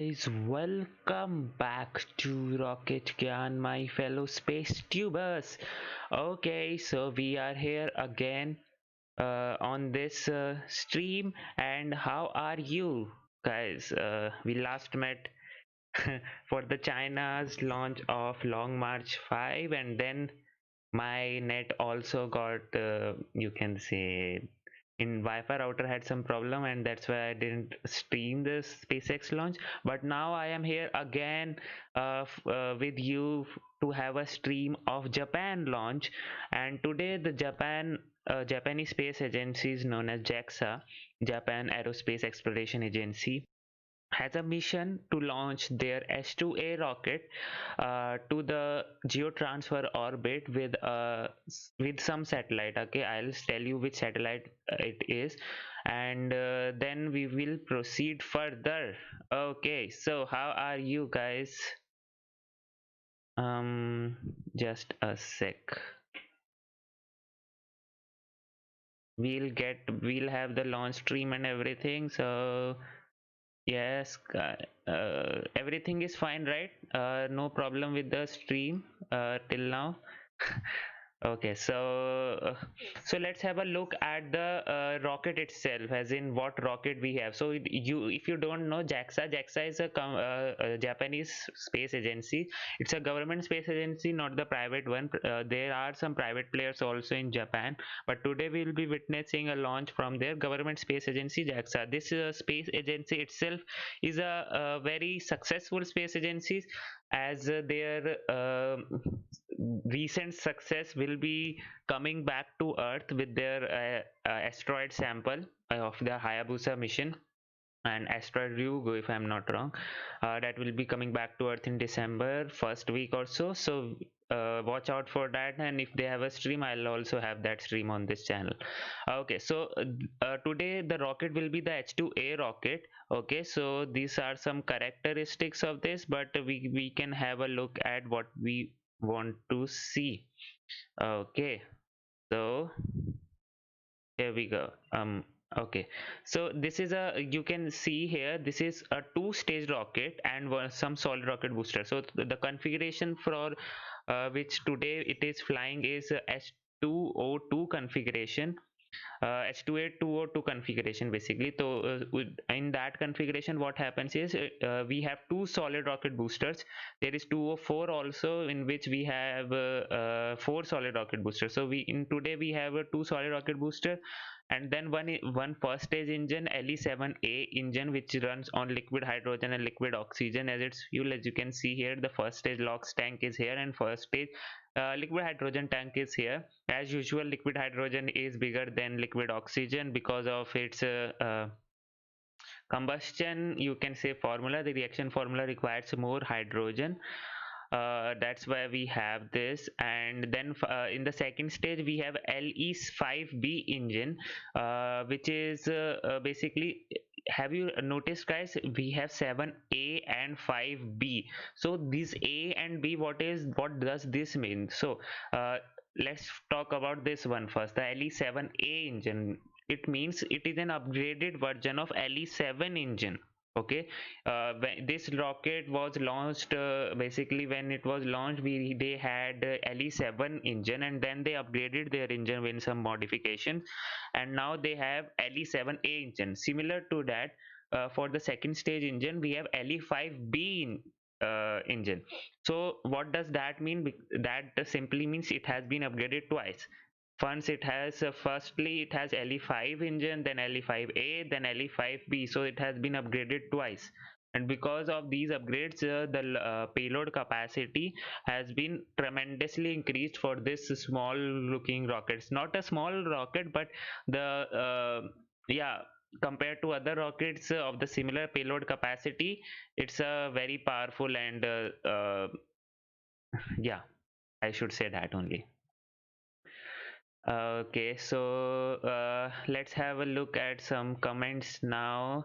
Guys, welcome back to Rocket Gyan, my fellow space tubers. Okay, so we are here again on this stream, and how are you guys? We last met for the China's launch of Long March 5, and then my net also got you can say in Wi-Fi router had some problem, and that's why I didn't stream this SpaceX launch. But now I am here again with you to have a stream of Japan launch. And today the Japanese space agency is known as JAXA, Japan Aerospace Exploration Agency, has a mission to launch their H-2A rocket to the geotransfer orbit with some satellite. Okay, I'll tell you which satellite it is, and then we will proceed further. Okay, so how are you guys? Just a sec. We'll have the launch stream and everything. So yes, everything is fine, right? No problem with the stream till now. Okay, so let's have a look at the rocket itself, as in what rocket we have. So if you don't know, JAXA is a Japanese space agency. It's a government space agency, not the private one. There are some private players also in Japan, but today we will be witnessing a launch from their government space agency, JAXA. This space agency itself is a very successful space agency, as their recent success will be coming back to Earth with their asteroid sample of the Hayabusa mission and asteroid Ryugu, if I'm not wrong. That will be coming back to Earth in December first week or so. So watch out for that, and if they have a stream, I'll also have that stream on this channel. Okay, so today the rocket will be the H-2A rocket. Okay, so these are some characteristics of this, but we can have a look at what we want to see. Okay, so here we go. Okay, so this is a, you can see here, this is a two-stage rocket and some solid rocket booster. So the configuration for which today it is flying is H2O2 configuration, H2A 202 configuration basically. So in that configuration, what happens is we have two solid rocket boosters. There is 204 also, in which we have four solid rocket boosters. So today we have a two solid rocket booster, and then one first stage engine, LE7A engine, which runs on liquid hydrogen and liquid oxygen as its fuel. As you can see here, the first stage LOX tank is here, and first stage liquid hydrogen tank is here. As usual, liquid hydrogen is bigger than liquid oxygen because of its combustion, you can say, formula. The reaction formula requires more hydrogen. That's why we have this. And then in the second stage we have LE5B engine, which is basically, have you noticed guys, we have 7A and 5B. So this A and B, what does this mean? So let's talk about this one first, the LE7A engine. It means it is an upgraded version of LE7 engine. Okay, when this rocket was launched, basically when it was launched, they had LE7 engine, and then they upgraded their engine with some modifications, and now they have LE7A engine. Similar to that, for the second stage engine, we have LE5B engine. So what does that mean? That simply means it has been upgraded twice. Once it has firstly it has LE5 engine, then LE5A, then LE5B. So it has been upgraded twice, and because of these upgrades, the payload capacity has been tremendously increased for this small looking rocket. It's not a small rocket, but the yeah, compared to other rockets of the similar payload capacity, it's a very powerful and yeah, I should say that only. Okay, so let's have a look at some comments now.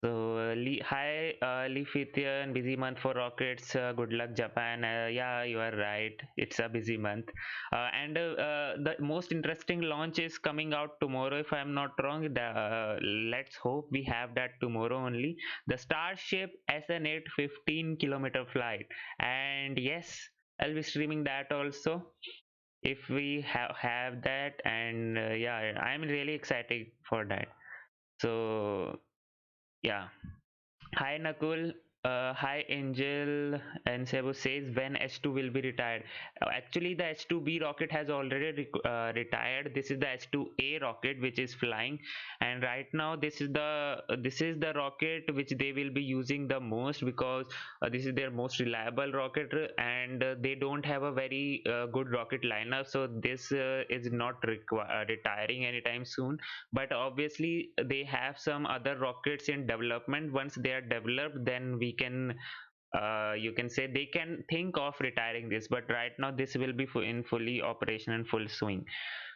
So, hi, Lithium, busy month for rockets. Good luck, Japan. Yeah, you are right. It's a busy month. And the most interesting launch is coming out tomorrow, if I'm not wrong. Let's hope we have that tomorrow only. The Starship SN8 15-kilometer flight. And yes, I'll be streaming that also if we have that. And yeah, I'm really excited for that. So, yeah. Hi Nakul, hi Angel, and Sebu says when H2 will be retired. Actually, the H2B rocket has already retired. This is the H-2A rocket which is flying, and right now this is the rocket which they will be using the most, because this is their most reliable rocket, and they don't have a very good rocket lineup. So this is not retiring anytime soon, but obviously they have some other rockets in development. Once they are developed, then we can you can say they can think of retiring this, but right now this will be in fully operation and full swing.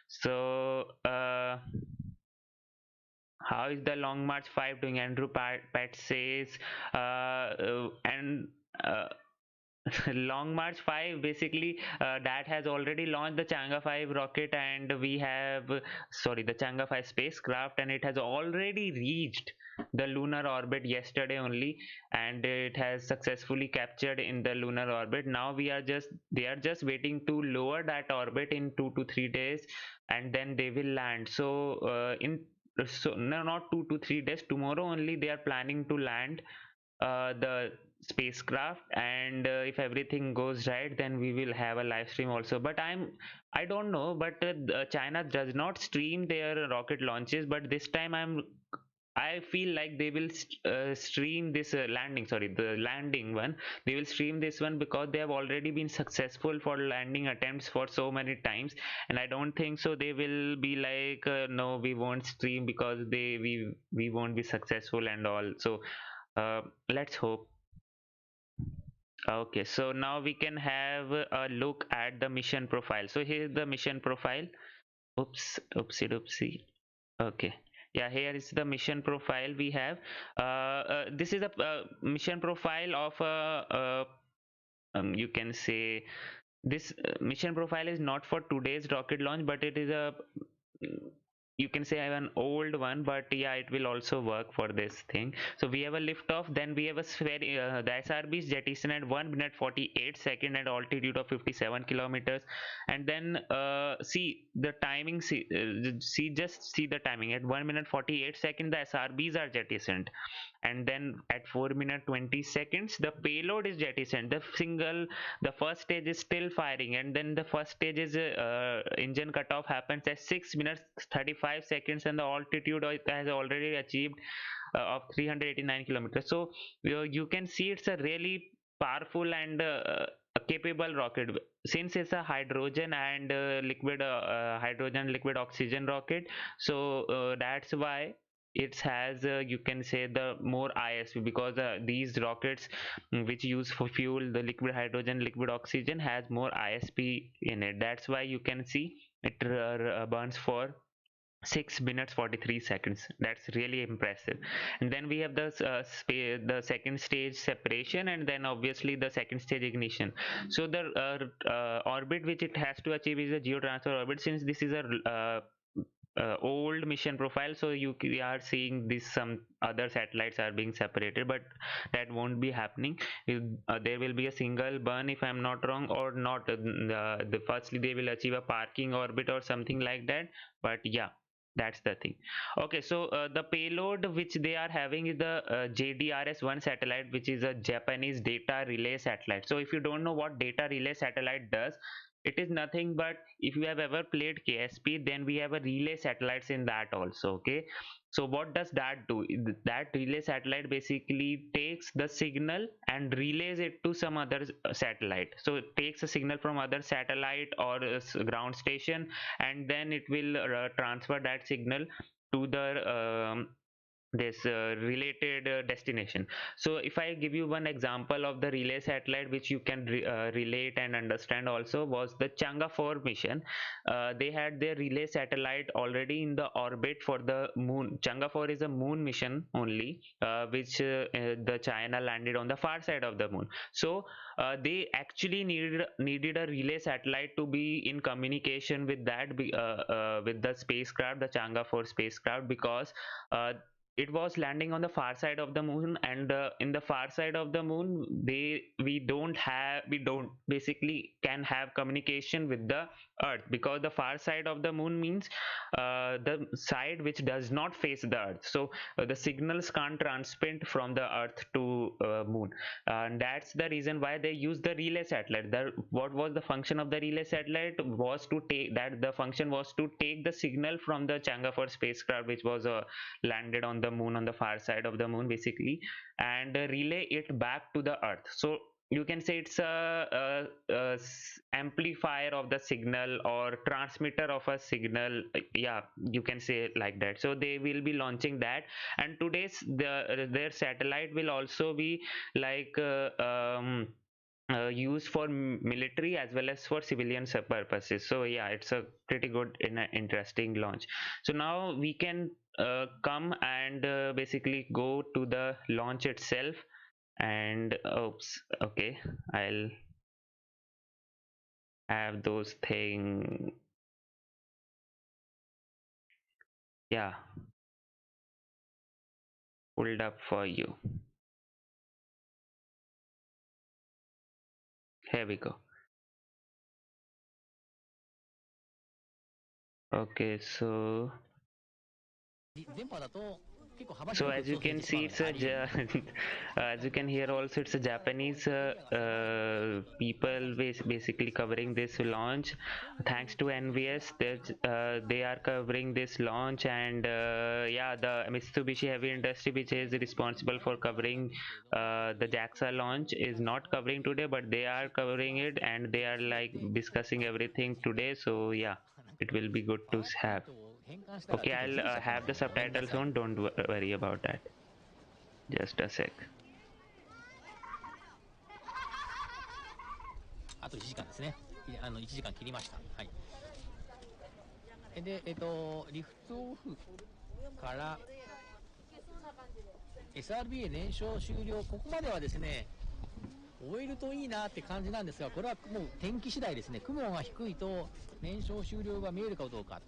So how is the Long March 5 doing? Andrew Pat says and Long March 5, basically that has already launched the Chang'e 5 rocket, and we have sorry, the Chang'e 5 spacecraft, and it has already reached the lunar orbit yesterday only, and it has successfully captured in the lunar orbit. Now they are just waiting to lower that orbit in 2 to 3 days, and then they will land. So in so no, not 2 to 3 days, tomorrow only they are planning to land the spacecraft. And if everything goes right, then we will have a live stream also. But I don't know, but China does not stream their rocket launches, but this time I feel like they will stream this landing, sorry, the landing one. They will stream this one because they have already been successful for landing attempts for so many times, and I don't think so they will be like, no, we won't stream because we won't be successful and all. So let's hope. Okay, so now we can have a look at the mission profile. So here's the mission profile. Oops, oopsie doopsie. Okay. Yeah, here is the mission profile we have. This is a mission profile of you can say this mission profile is not for today's rocket launch, but it is a you can say I have an old one, but yeah, it will also work for this thing. So we have a lift off, then we have a sphere. The SRB is jettisoned at 1 minute 48 second at altitude of 57 kilometers, and then see the timing. Just see the timing at 1 minute 48 second. The SRBs are jettisoned, and then at 4 minute 20 seconds the payload is jettisoned. The first stage is still firing, and then the first stage is engine cutoff happens at 6 minutes 35 seconds, and the altitude it has already achieved of 389 kilometers. So you can see it's a really powerful and a capable rocket, since it's a hydrogen and hydrogen liquid oxygen rocket. So that's why it has you can say the more ISP, because these rockets which use for fuel the liquid hydrogen liquid oxygen has more ISP in it. That's why you can see it burns for 6 minutes 43 seconds. That's really impressive. And then we have the second stage separation, and then obviously the second stage ignition. So the orbit which it has to achieve is a geotransfer orbit. Since this is a old mission profile, so we are seeing this, some other satellites are being separated, but that won't be happening. There will be a single burn, if I'm not wrong, or not. Firstly they will achieve a parking orbit or something like that, but yeah, that's the thing. Okay, so the payload which they are having is the JDRS-1 satellite, which is a Japanese data relay satellite. So if you don't know what data relay satellite does, it is nothing but, if you have ever played KSP, then we have a relay satellites in that also. Okay, so what does that do? That relay satellite basically takes the signal and relays it to some other satellite. So it takes a signal from other satellite or ground station, and then it will transfer that signal to the this related destination. So if I give you one example of the relay satellite which you can relate and understand also, was the Chang'e 4 mission. They had their relay satellite already in the orbit for the moon. Chang'e 4 is a moon mission only, which the China landed on the far side of the moon. So they actually needed a relay satellite to be in communication with that with the spacecraft, the Chang'e 4 spacecraft, because it was landing on the far side of the moon, and in the far side of the moon we don't basically can have communication with the earth, because the far side of the moon means the side which does not face the earth. So the signals can't transmit from the earth to moon, and that's the reason why they use the relay satellite. What was the function of the relay satellite? Was to take that the function was to take the signal from the Chang'e 4 spacecraft, which was landed on the moon, on the far side of the moon basically, and relay it back to the earth. So you can say it's a amplifier of the signal, or transmitter of a signal. Yeah, you can say it like that. So they will be launching that, and today's their satellite will also be like used for military as well as for civilian purposes. So yeah, it's a pretty good interesting launch. So now we can come and basically go to the launch itself. And oops, okay, I'll have those thing, yeah, pulled up for you. Here we go. Okay, so as you can see, it's a as you can hear also, it's a Japanese people basically covering this launch. Thanks to NVS, they are covering this launch, and yeah, the Mitsubishi Heavy Industry, which is responsible for covering the JAXA launch, is not covering today, but they are covering it, and they are like discussing everything today. So yeah, it will be good to have. Okay, I'll have the subtitles on. Don't worry about that. Just a sec. あと1時間ですね。1時間切りました。はい。で、リフトオフから SRBA 燃焼終了、ここまではですね、終えるといいなって感じなんですが、これはもう天気次第ですね。雲が低いと燃焼終了が見えるかどうか、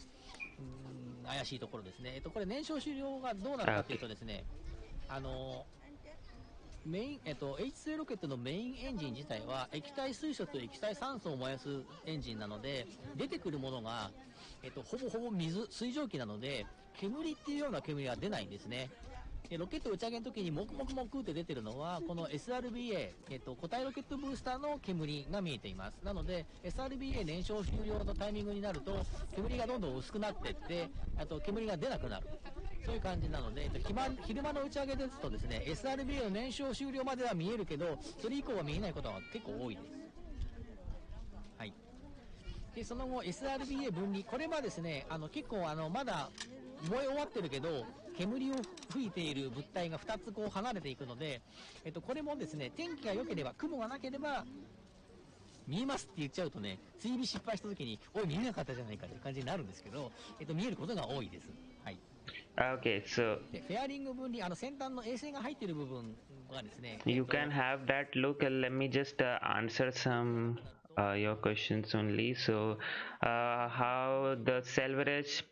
怪しいところですね。これ燃焼終了がどうなるかというとですね、メイン、H-2A ロケットのメインエンジン自体は液体水素と液体酸素を燃やすエンジンなので、出てくるものが、ほぼほぼ水蒸気なので、煙っていうような煙が出ないんですね。ロケット打ち上げの時にモクモクモクって出てるのは、この SRBA、固体ロケットブースターの煙が見えています。なので、SRBA 燃焼終了のタイミングになると、煙がどんどん薄くなっていって、あと煙が出なくなる。そういう感じなので、昼間の打ち上げですとですね、SRBA の燃焼終了までは見えるけど、それ以降は見えないことが結構多いです。はい。で、その後 SRBA 分離、これはですね、結構まだ燃え終わってるけど、煙を吹いている物体が2つこう離れていくので、これもですね、天気が良ければ、雲がなければ、見えますって言っちゃうとね、追尾失敗した時に、おい見えなかったじゃないかという感じになるんですけど、見えることが多いです。はい。Okay, so you can have that look. Let me just answer some your questions only. So how the Selvaraj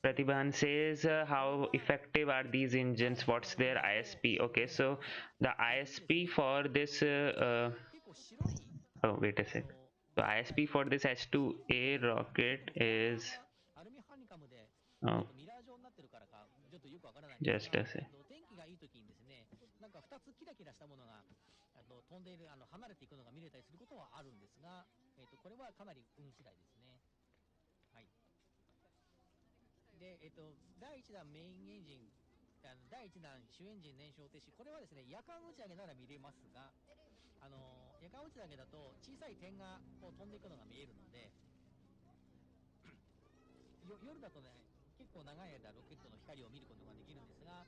Pratibhan says, how effective are these engines? What's their ISP? Okay, so the ISP for this oh wait a sec. So ISP for this H-2A rocket is oh, just a sec. 飛んでいる離れていくのが見れたりすることはあるんですが、これはかなり運次第ですね。はい。で、第1弾メインエンジン、第1弾主エンジン燃焼停止、これはですね、夜間打ち上げなら見れますが、夜間打ち上げだと小さい点がこう飛んでいくのが見えるので、夜だとね、結構長い間ロケットの光を見ることができるんですが、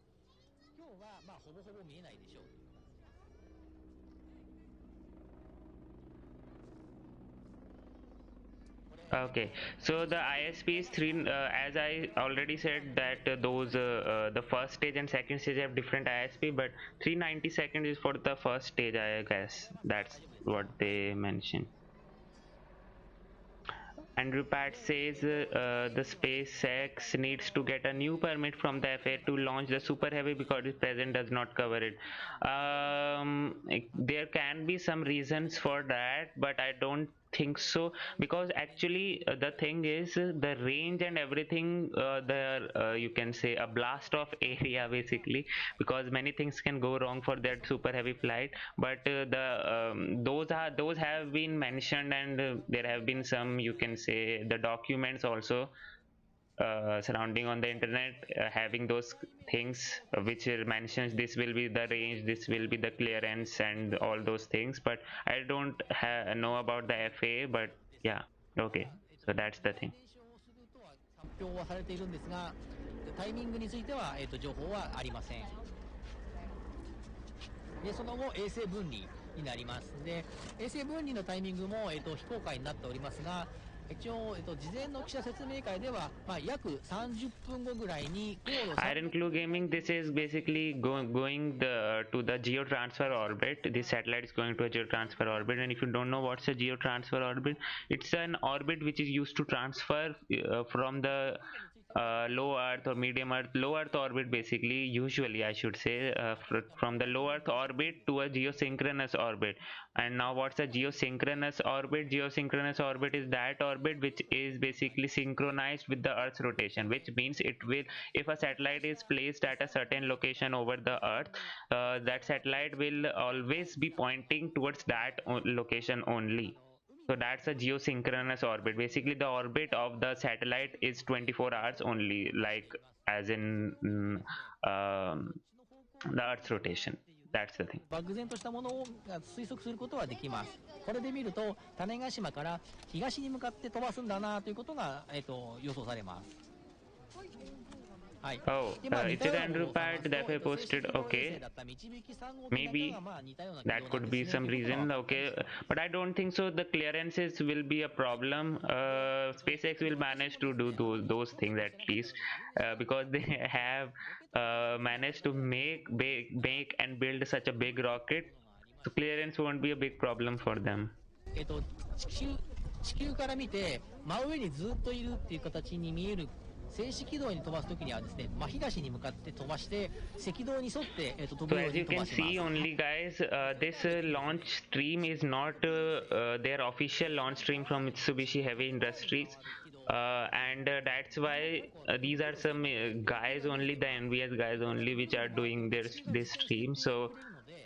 今日はまあほぼほぼ見えないでしょうという形です。Okay, so the ISP is three. As I already said that the first stage and second stage have different ISP, but 392nd is for the first stage. I guess that's what they mentioned. Andrew Pat says the SpaceX needs to get a new permit from the FAA to launch the Super Heavy because its present does not cover it. There can be some reasons for that, but I don't think so, because actually the thing is the range and everything, you can say a blast off area basically, because many things can go wrong for that super heavy flight. But those have been mentioned, and there have been some, you can say, the documents also surrounding on the internet, having those things which mentions this will be the range, this will be the clearance and all those things. But I don't know about the FAA, but yeah, okay, so that's the thing. 発表はされているんですが、タイミングについては、情報はありません。で、その後衛星分離になります。で、衛星分離のタイミングも、非公開になっておりますが、一応、事前の記者説明会では、まあ、約30分後ぐらいに高度 Iron Clue Gaming, this is basically going to the geotransfer orbit. This satellite is going to a geotransfer orbit, and if you don't know what's a geotransfer orbit, it's an orbit which is used to transfer from the low Earth or medium Earth, low Earth orbit basically, usually I should say, from the low Earth orbit to a geosynchronous orbit. And now what's a geosynchronous orbit? Geosynchronous orbit is that orbit which is basically synchronized with the Earth's rotation, which means it will, if a satellite is placed at a certain location over the Earth, that satellite will always be pointing towards that location only. So that's a geosynchronous orbit. Basically the orbit of the satellite is 24 hours only, like as in the Earth's rotation. That's the thing. 漠然としたものを推測することはできます。これで見ると種子島から東に向かって飛ばすんだなということが、予想されます。Oh, is it Andrew Pat that I posted? Okay, maybe that could be some reason. Okay, but I don't think so. The clearances will be a problem. SpaceX will manage to do those things at least, because they have managed to make and build such a big rocket. So clearance won't be a big problem for them. 地球から見て真上にずっといるっていう形に見える静止軌道に飛ばすときにはですね、真東に向かって飛ばして赤道に沿って、飛ぶ So よう as に you 飛ば can します。 see only guys, this launch stream is not their official launch stream from Mitsubishi Heavy Industries, and that's why these are some guys only, the NVS guys only, which are doing this stream. So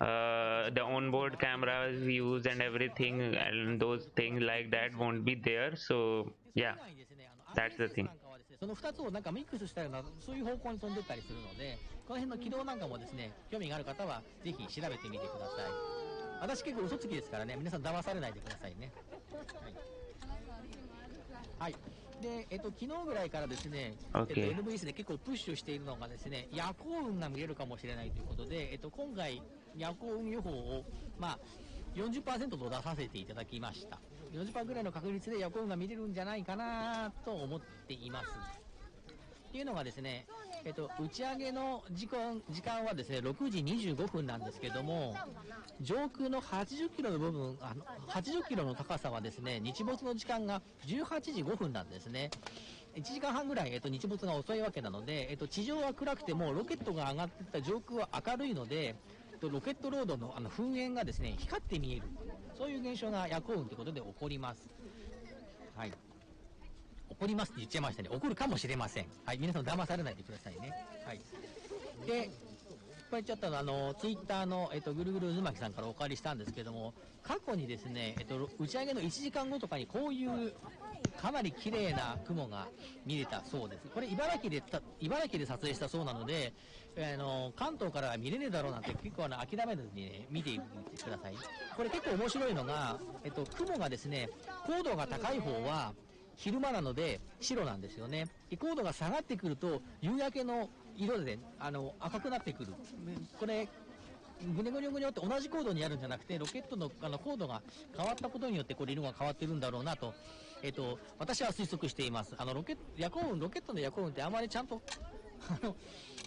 the onboard cameras used and everything and those things like that won't be there. So yeah, that's the thing. その2つをなんかミックスしたようなそういう方向に飛んでったりするので、この辺の軌道なんかもですね、興味がある方はぜひ調べてみてください。私結構嘘つきですからね、皆さん騙されないでくださいね。はい。で、昨日ぐらいからですね、Okay. NVS で結構プッシュしているのがですね、夜行運が見れるかもしれないということで、今回夜行運予報をまあ40% と出させていただきました。40% ぐらいの確率で夜行運が見れるんじゃないかなと思っています。っていうのがですね、打ち上げの時間はですね、6時25分なんですけども、上空の80キロの部分、80キロの高さはですね、日没の時間が18時5分なんですね。1時間半ぐらい、日没が遅いわけなので、地上は暗くてもロケットが上がっていった上空は明るいので、ロケットロードの噴煙がですね、光って見える。そういう現象が夜行運ということで起こります。はい。起こりますって言っちゃいましたね。起こるかもしれません。はい。皆さん騙されないでくださいね。はい。で、これちょっとツイッターの、ぐるぐる渦巻さんからお借りしたんですけども、過去にですね、打ち上げの1時間後とかにこういうかなり綺麗な雲が見れたそうです。これ茨城で撮影したそうなので、関東からは見れねえだろうなんて結構諦めずに、ね、見てみてください。これ結構面白いのが、雲がですね、高度が高い方は昼間なので白なんですよね。で高度が下がってくると夕焼けの色で、赤くなってくる。これぐねぐねぐねって同じ高度にあるんじゃなくて、ロケットの高度が変わったことによってこれ色が変わってるんだろうなと、私は推測しています。ロケットの夜光雲ってあまりちゃんと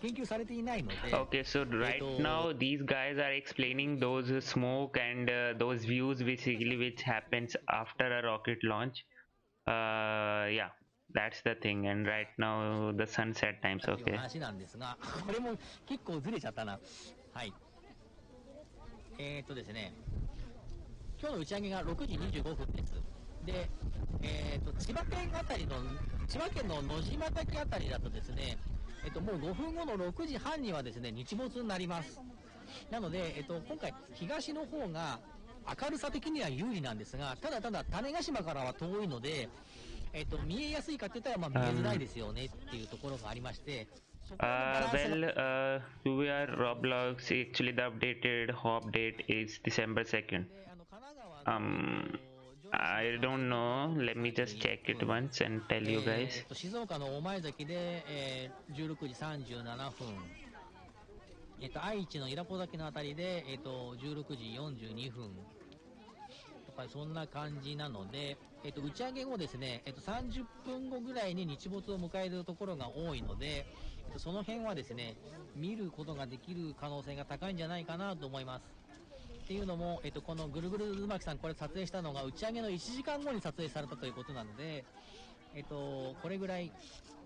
研究されていないので。Okay, so right now these guys are explaining those smoke and those views basically which happens after a rocket launch. Yeah, that's the thing. And right now the sunset times. っていう Okay. 話なんですが、これも結構ずれちゃったな。はい。ですね、今日の打ち上げが6時25分です。で、千葉県の野島岳あたりだとですね、もう5分後の6時半にはですね、日没になります。なので、今回、東の方が明るさ的には有利なんですが、ただ種子島からは遠いので、見えやすいかって言ったら、まあ、見えづらいですよねっていうところがありまして、VR Roblox actually the updated hop date is December 2nd. I don't know. Let me just check it once and tell you guys. 静岡の御前崎で、16時37分。愛知の伊良湖崎のあたりで、16時42分。とかそんな感じなので、打ち上げ後ですね、30分後ぐらいに日没を迎えるところが多いので、その辺はですね、見ることができる可能性が高いんじゃないかなと思います。っていうのも、このぐるぐる渦巻さん、これ撮影したのが打ち上げの1時間後に撮影されたということなので、これぐらい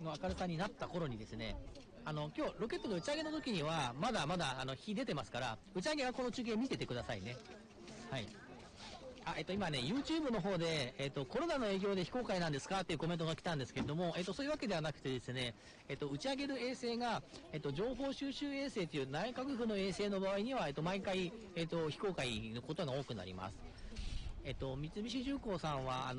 の明るさになった頃にですね、今日ロケットの打ち上げの時にはまだ日出てますから、打ち上げはこの中継見ててくださいね。はい。今ね、YouTube の方で、コロナの影響で非公開なんですかっていうコメントが来たんですけれども、そういうわけではなくてですね、打ち上げる衛星が、情報収集衛星という内閣府の衛星の場合には、毎回、非公開のことが多くなります。三菱重工さんは、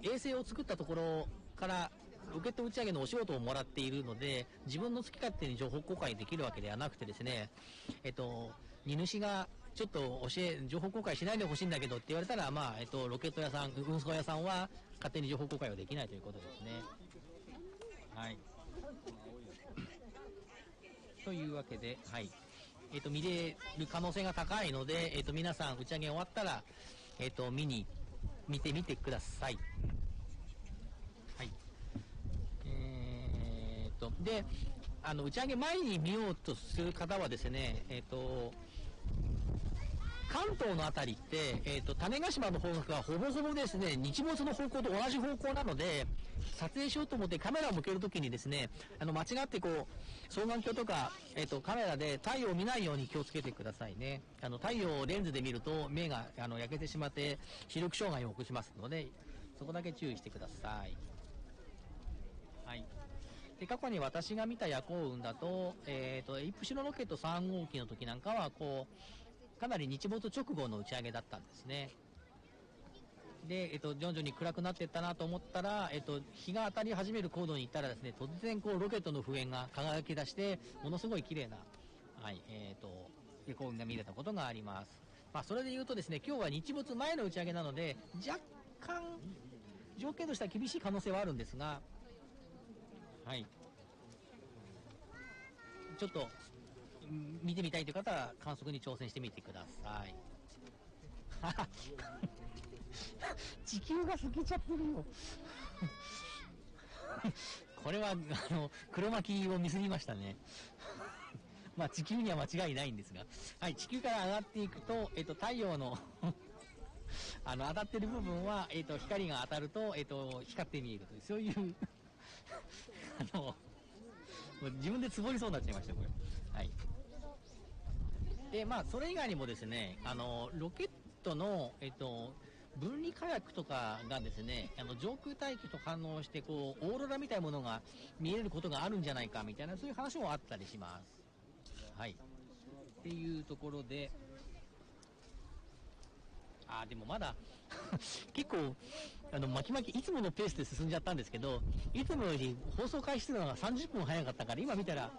衛星を作ったところから、ロケット打ち上げのお仕事をもらっているので、自分の好き勝手に情報公開できるわけではなくてですね、荷主が、ちょっと情報公開しないでほしいんだけどって言われたら、まあ、ロケット屋さん、運送屋さんは勝手に情報公開はできないということですね。はい。というわけで、はい。見れる可能性が高いので、皆さん打ち上げ終わったら、見てみてください。はい。で、打ち上げ前に見ようとする方はですね、関東のあたりって、種子島の方角がほぼほぼですね、日没の方向と同じ方向なので、撮影しようと思ってカメラを向けるときにですね、間違ってこう、双眼鏡とか、カメラで太陽を見ないように気をつけてくださいね。太陽をレンズで見ると目が焼けてしまって視力障害を起こしますので、そこだけ注意してください。はい。で、過去に私が見た夜光雲だと、イプシロンロケット3号機の時なんかは、こう、かなり日没直後の打ち上げだったんですね。で、徐々に暗くなっていったなと思ったら、日が当たり始める高度に行ったらですね、突然こうロケットの噴煙が輝き出して、ものすごい綺麗な、はい、夜光雲が見れたことがあります。まあ、それで言うとですね、今日は日没前の打ち上げなので、若干、条件としては厳しい可能性はあるんですが、はい。ちょっと、見てみたいという方は観測に挑戦してみてください。地球が透けちゃってるよ。これは黒巻きを見すぎましたね。まあ地球には間違いないんですが、はい、地球から上がっていくと、太陽の当たってる部分は、光が当たると、光って見えるという、そういうもう自分でつぼりそうになっちゃいましたこれ。はい。で、まあ、それ以外にもですね、ロケットの、分離火薬とかがですね、上空大気と反応して、こう、オーロラみたいなものが見えることがあるんじゃないか、みたいな、そういう話もあったりします。はい。っていうところで、でもまだ、結構、巻きいつものペースで進んじゃったんですけど、いつもより放送開始するのが30分早かったから、今見たら、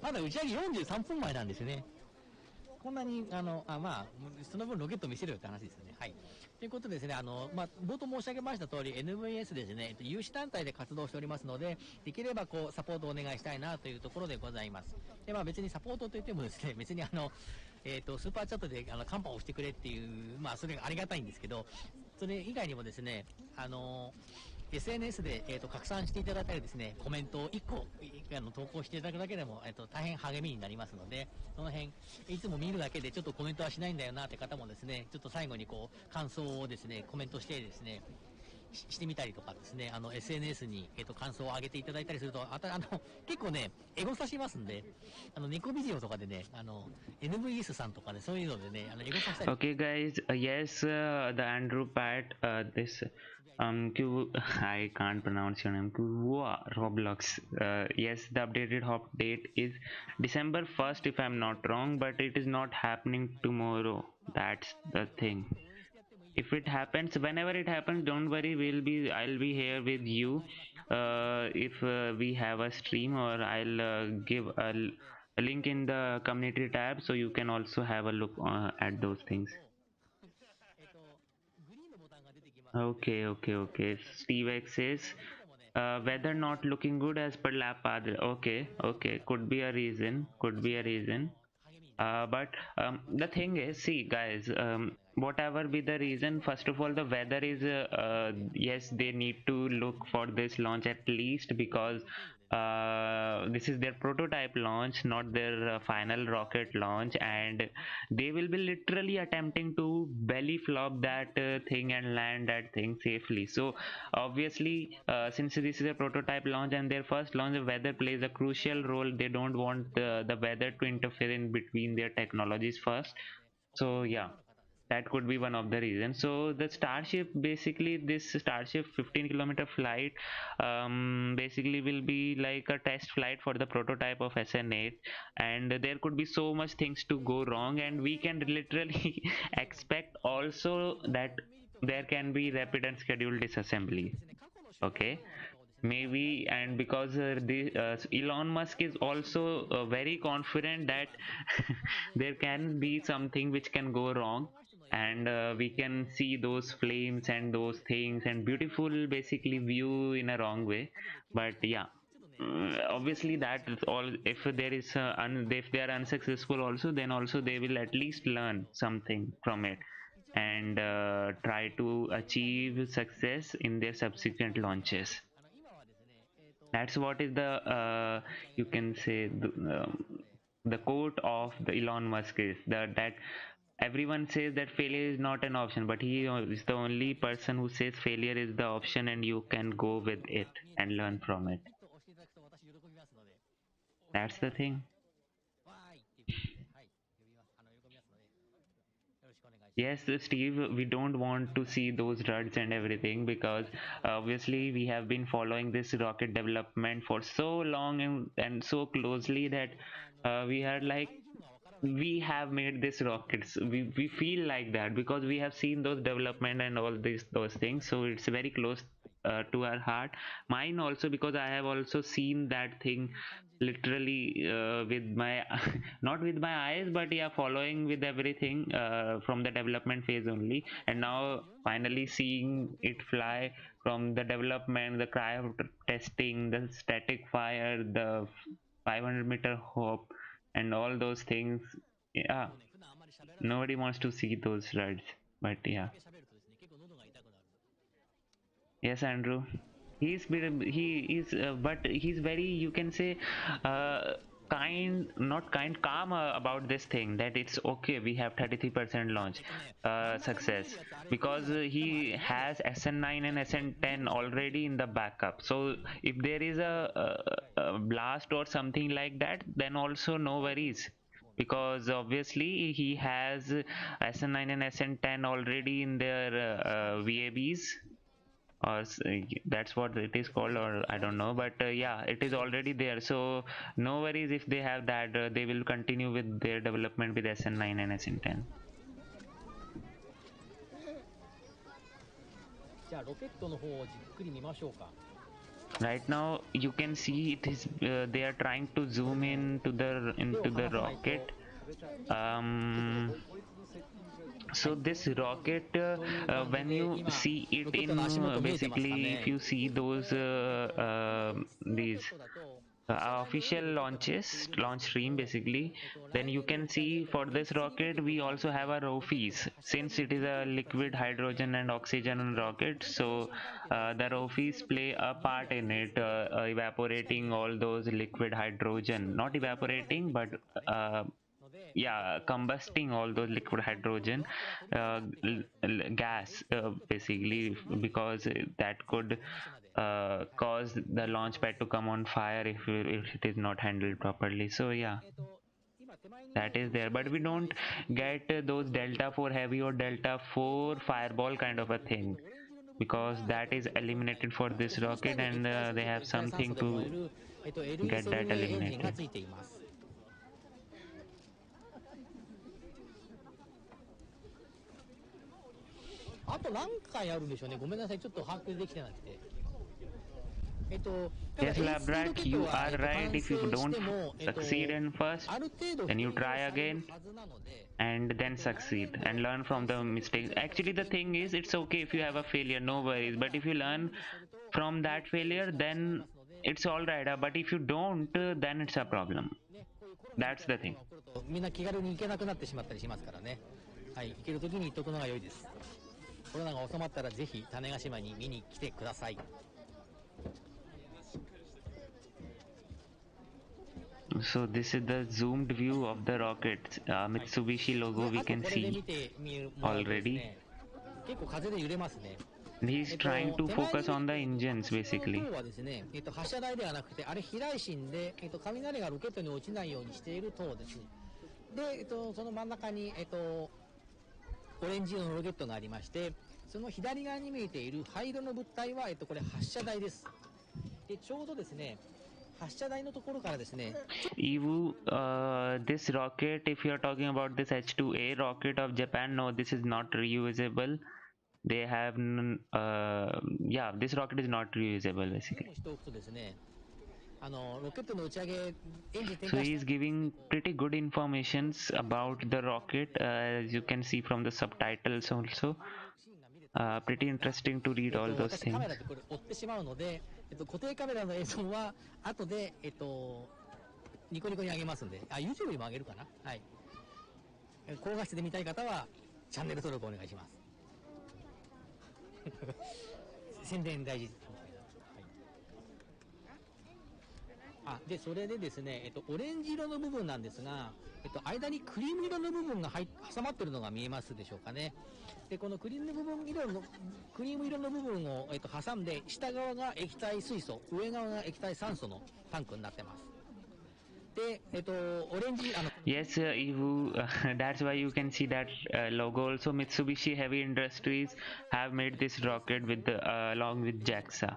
まだ打ち上げ43分前なんですよね。こんなにその分ロケット見せるよって話ですよね。はい。ということでですね、冒頭申し上げました通り、NVS ですね、有志団体で活動しておりますので、できればサポートをお願いしたいなというところでございます。で、別にサポートといってもですね、別にスーパーチャットでカンパをしてくれっていう、それがありがたいんですけど、それ以外にもですね、SNS で、拡散していただいたりですね、コメントを1個投稿していただくだけでも、大変励みになりますので、その辺いつも見るだけでちょっとコメントはしないんだよなって方もですね、ちょっと最後に感想をですねコメントしてですねしてみたりとかですね、SNS に、感想を上げていただいたりすると、結構ね、エゴさしますんで、猫ビデオとかでね、NVS さんとかね、そういうのでね、エゴさしたり。Okay, guys. Yes, the Andrew Pat. This I can't pronounce your name. Roblox. Yes, the updated hop date is December 1st, if I'm not wrong, but it is not happening tomorrow. That's the thing. If it happens, whenever it happens, don't worry, I'll be here with you. If we have a stream, or I'll give a link in the community tab, so you can also have a look at those things. Okay. Steve X says weather not looking good as per lab padre. Okay, could be a reason. But the thing is, see, guys, whatever be the reason, first of all, the weather is yes, they need to look for this launch at least, because this is their prototype launch, not their final rocket launch, and they will be literally attempting to belly flop that thing and land that thing safely. So obviously, since this is a prototype launch and their first launch, the weather plays a crucial role. They don't want the weather to interfere in between their technologies first. So yeah, that could be one of the reasons. So the Starship, basically this Starship 15-kilometer flight basically will be like a test flight for the prototype of SN8, and there could be so much things to go wrong, and we can literally expect also that there can be rapid and scheduled disassembly. Okay, maybe. And because Elon Musk is also very confident that there can be something which can go wrong, and we can see those flames and those things and beautiful basically view in a wrong way. But yeah, obviously that is all. If there is if they are unsuccessful also, then also they will at least learn something from it, and try to achieve success in their subsequent launches. That's what is the you can say the quote of the Elon Musk is that everyone says that failure is not an option, but he is the only person who says failure is the option and you can go with it and learn from it. That's the thing. Yes, Steve, we don't want to see those duds and everything, because obviously we have been following this rocket development for so long and so closely that we are like, we have made this rockets. We feel like that because we have seen those development and all those things. So it's very close to our heart. Mine also, because I have also seen that thing literally with my not with my eyes, but yeah, following with everything from the development phase only, and now finally seeing it fly from the development, the cryo testing, the static fire, the 500-meter hop, and all those things. Yeah, nobody wants to see those rides, but yeah. Yes, Andrew. He is, but he's very, you can say, uh, kind, not kind, calm about this thing, that it's okay. We have 33% launch success, because he has SN9 and SN10 already in the backup. So if there is a blast or something like that, then also no worries, because obviously he has SN9 and SN10 already in their VABs, or that's what it is called, or I don't know, but yeah, it is already there. So no worries, if they have that, they will continue with their development with SN9 and SN10. Right now you can see it is they are trying to zoom into the rocket. So this rocket, という感じ when で you 今 see it ロケットの in 足元見えてますか basically, if ね。 you see those ロケ these ットだと official launches, launch stream basically, then you can see for this rocket we also have a ROFEs, since it is a liquid hydrogen and oxygen rocket. So the ROFEs play a part in it, evaporating all those liquid hydrogen, not evaporating but yeah, combusting all those liquid hydrogen gas, basically, because that could cause the launch pad to come on fire if it is not handled properly. So yeah, 今手前に見え that てい is る there, but we don't get those delta 4 heavy or delta 4 fireball kind of a thing, オレンジ色の部分 because が、 that is eliminated for あと this その下 rocket, に and 液体水 they 素と have 液体酸素 something で燃え to る、get that LE7A エンジンが eliminated. ついています。あと何回あるんでしょうね。ごめんなさい、ちょっと把握できてなくて。ただ Yes, 衛星ロ Labrat, ケット you は、 are 完 right. 成 If you し don't ても、succeed in first, ある程度 then you 復元 try される again はずなので、 and then 来 succeed 年度 and learn from the 回数 mistakes. が Actually, the 復元 thing is, it's okay if you have a failure, no worries. But if you learn にすると from that failure, 使ってしまい then ますので、 it's all right. But if you don't, then it's a problem. ね、こういうコロナみ That's たい the なこ thing. とが起こるとみんな気軽に行けなくなってしまったりしますからね。はい、行ける時に行っとくのが良いです。コロナが収まったらぜひ種子島に見に来てください。 So this is the zoomed view of the rocket. Mitsubishi logo we あと can これで見 see てみるもらうとです already. ね、結構風で揺れますね。 And he's trying to focus on the engines 私の basically. 塔はですね、発射台ではなくて、あれ飛来心で、雷がロケットに落ちないようにしている塔です。で、その真ん中に、オレンジ色のロケットがありまして、その左側に見えている灰色の物体は、これ発射台です。で、ちょうどですね、発射台のところからですね、 Evu, this rocket, if you're talking about this H-2A rocket of Japan, no, this is not reusable. They have, yeah, this rocket is not reusable basically. しておくとですね、ロケットの打ち上げ、エンジン点 So 火 he し is giving pretty good informations about the rocket, as you can see from the subtitles also. シーンが見れた Pretty interesting to read all those 私カ things. メラでこれ追ってしまうので、固定カメラの映像は後で、ニコニコに上げますんで、YouTube にも上げるかな。はい。高画質で見たい方はチャンネル登録お願いします。宣伝大事です。はい、でそれでですね、オレンジ色の部分なんですが、間にクリーム色の部分が挟まってるのが見えますでしょうかね。でこのクリーム色の部分を、挟んで、下側が液体水素、上側が液体酸素のタンクになってます。で、オレンジYes, Evu, that's why you can see that logo. Also, Mitsubishi Heavy Industries have made this rocket with along with JAXA.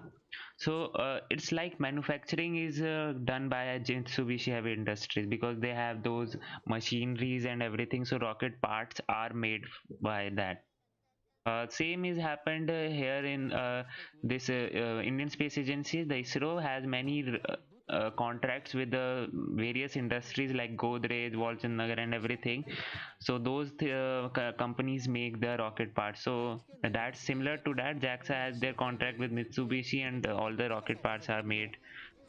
So it's like manufacturing is done by Mitsubishi Heavy Industries, because they have those machineries and everything. So rocket parts are made by that. Same is happened here in this Indian Space Agency. The ISRO has many contracts with the various industries like Godrej, Walchandnagar and everything. So those companies make the rocket parts. So that's similar to that. JAXA has their contract with Mitsubishi, and all the rocket parts are made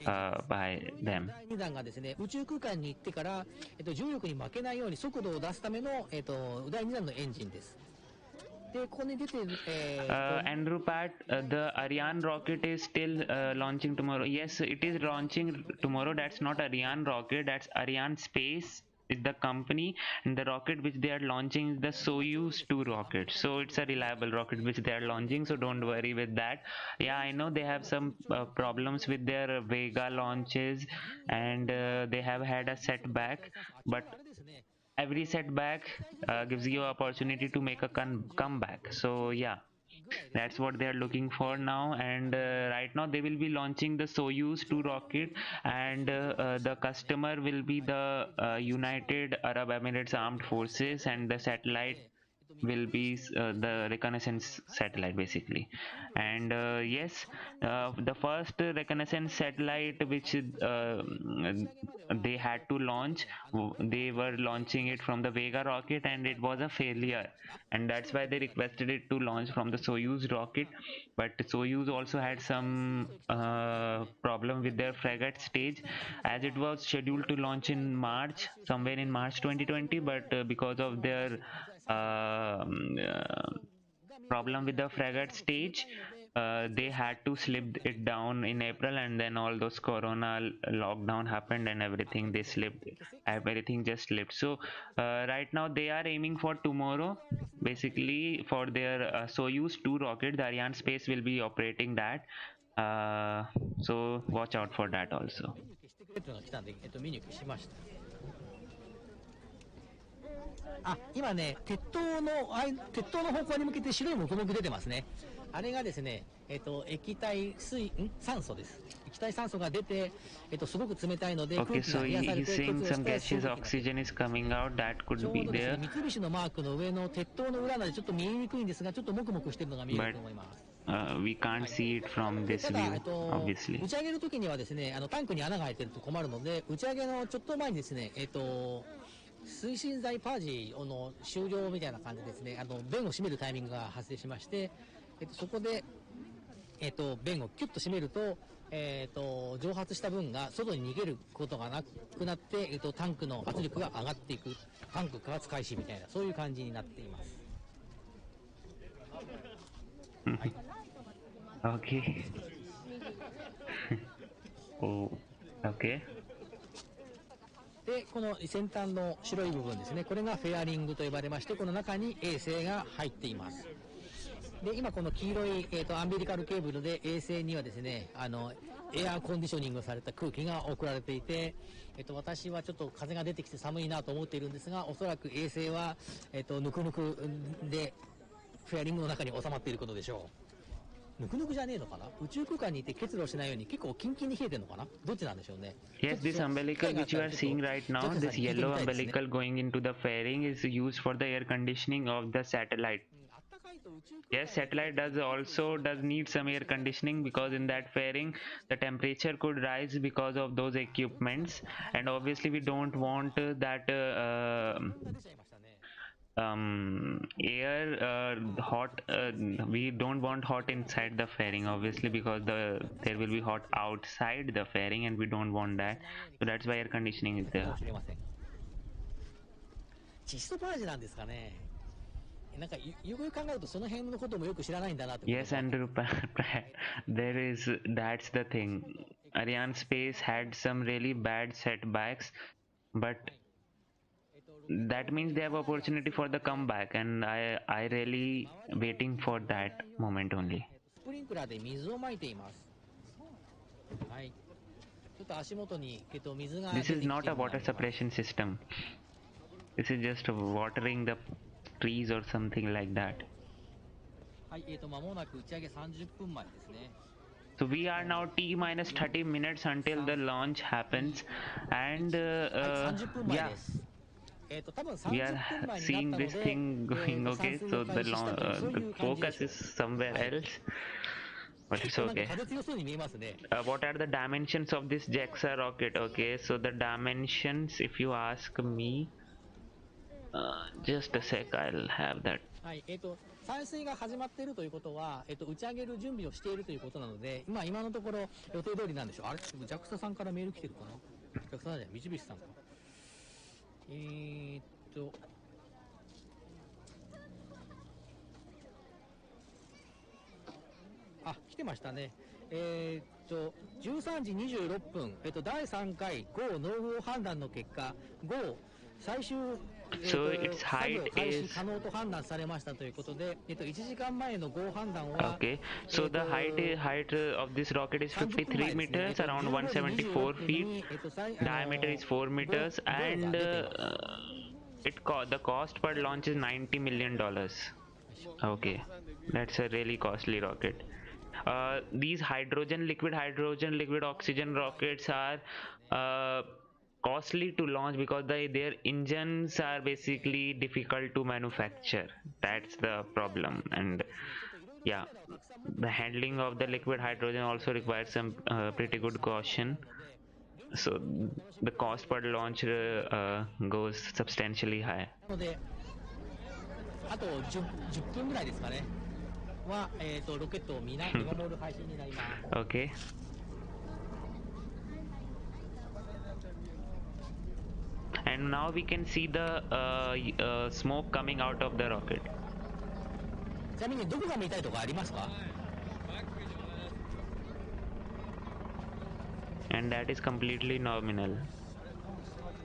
by them. 第2弾がですね、宇宙空間に行ってから、重力に負けないように速度を出すための、第2弾のエンジンです。でここに出ている、Andrew Pat, the Ariane rocket is still launching tomorrow. Yes, it is launching tomorrow. That's not Ariane rocket. That's Ariane Space is the company, and the rocket which they are launching is the Soyuz 2 rocket. So it's a reliable rocket which they are launching. So don't worry with that. Yeah, I know they have some problems with their Vega launches, and they have had a setback, but every setback gives you opportunity to make a comeback. So yeah, that's what they are looking for now. And right now they will be launching the Soyuz 2 rocket, and the customer will be the United Arab Emirates Armed Forces, and the satellite will be the reconnaissance satellite basically. And yes, the first reconnaissance satellite which they had to launch, they were launching it from the Vega rocket, and it was a failure, and that's why they requested it to launch from the Soyuz rocket. But Soyuz also had some problem with their frigate stage, as it was scheduled to launch in March, somewhere in March 2020, but because of their problem with the frigate stage, they had to slip it down in April, and then all those corona lockdown happened and everything, they slipped, everything just slipped. So right now they are aiming for tomorrow, basically, for their Soyuz 2 rocket. The Ariane Space will be operating that, uh, so watch out for that also. あ、今ね、鉄塔の方向に向けて白いもくもく出てますね。あれがですね、液体酸素です。液体酸素が出て、すごく冷たいので、Okay, so he's seeing some gaseous oxygen is coming out. That could be there. 三菱のマークの上の鉄塔の裏なのでちょっと見えにくいんですが、ちょっともくもくしてるのが見えると思います。We can't see it from this ただ、 view, obviously. 打ち上げるときにはですね、タンクに穴が開いてると困るので、打ち上げのちょっと前にですね、推進剤パージの終了みたいな感じですね、弁を閉めるタイミングが発生しまして、そこで、弁をキュッと閉めると、蒸発した分が外に逃げることがなくなって、タンクの圧力が上がっていく、タンク加圧開始みたいな、そういう感じになっています。はい、Okay. Oh, okay. で、この先端の白い部分ですね、これがフェアリングと呼ばれまして、この中に衛星が入っています。で、今この黄色い、アンビリカルケーブルで衛星にはですね、エアーコンディショニングされた空気が送られていて、私はちょっと風が出てきて寒いなと思っているんですが、おそらく衛星は、ぬくぬくでフェアリングの中に収まっていることでしょう。ぬくぬくじゃねえのかな、宇宙空間にいて結露しないように結構キンキンに冷えてるのかな、どっちなんでしょうね。 Yes, this umbilical which you are seeing right now, this yellow umbilical going into the fairing, is used for the air conditioning of the satellite. Yes, satellite does need some air conditioning, because in that fairing the temperature could rise because of those equipments, and obviously we don't want that air hot, we don't want hot inside the fairing, obviously, because there will be hot outside the fairing, and we don't want that, so that's why air conditioning is there. 窒素パージなんですかね。なんかよく考えるとその辺のこともよく知らないんだなと。 Yes, and that's the thing. Ariane Space had some really bad setbacks, but that means they have opportunity for the comeback, and I really waiting for that moment only. スプリンクラーで水をまいています。はい。ちょっと足元に水が。This is not a water suppression system. This is just watering the trees or something like that. はい、間もなく打ち上げ30分前ですね。So we are now T minus 30 minutes until the launch happens, and yeah, we are seeing this thing going. Okay, so the focus is somewhere else, but it's okay. What are the dimensions of this JAXA rocket? Okay, so the dimensions, if you ask me, just a sec, I'll have that. はい、散水が始まっているということは、打ち上げる準備をしているということなので、今のところ予定通りなんでしょう。あれ、JAXA さんからメール来てるかな。JAXA じゃない、三菱さんか。あ、来てましたね。13時26分、第3回GO農業判断の結果、GO最終So its height is 可能と判断されましたということで、1時間前の GO 判断は okay. So the height of this rocket is 53 meters, around 174 feet. Diameter is 4 meters, and the cost per launch is $90 million. Okay, that's a really costly rocket. These liquid hydrogen, liquid oxygen rockets are costly to launch because their engines are basically difficult to manufacture. That's the problem. And yeah, the handling of the liquid hydrogen also requires some pretty good caution. So the cost per launch goes substantially high. ので、あと 10分ぐらいですかね。は、ロケットを見守る配信になります。Okay. And now we can see the smoke coming out of the rocket. ちなみにどこが見たいとかありますか？ And that is completely nominal.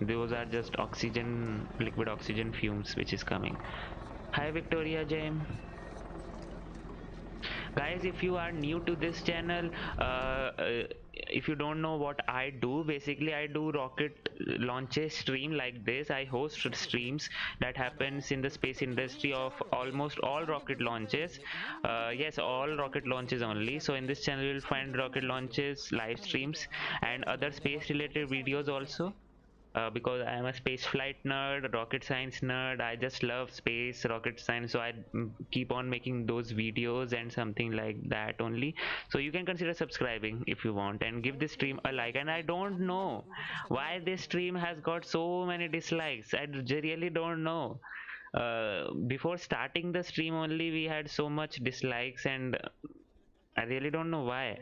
Those are just oxygen, liquid oxygen fumes which is coming. Hi Victoria James. Guys, if you are new to this channel, if you don't know what I do, basically I do rocket launches stream like this. I host streams that happens in the space industry of almost all rocket launches. Yes, all rocket launches only. So in this channel you will find rocket launches, live streams, and other space related videos also. Because I am a space flight nerd, rocket science nerd. I just love space, rocket science, so I keep on making those videos and something like that only. So you can consider subscribing if you want and give this stream a like. And I don't know why this stream has got so many dislikes. I really don't know. Before starting the stream only we had so much dislikes, and I really don't know why.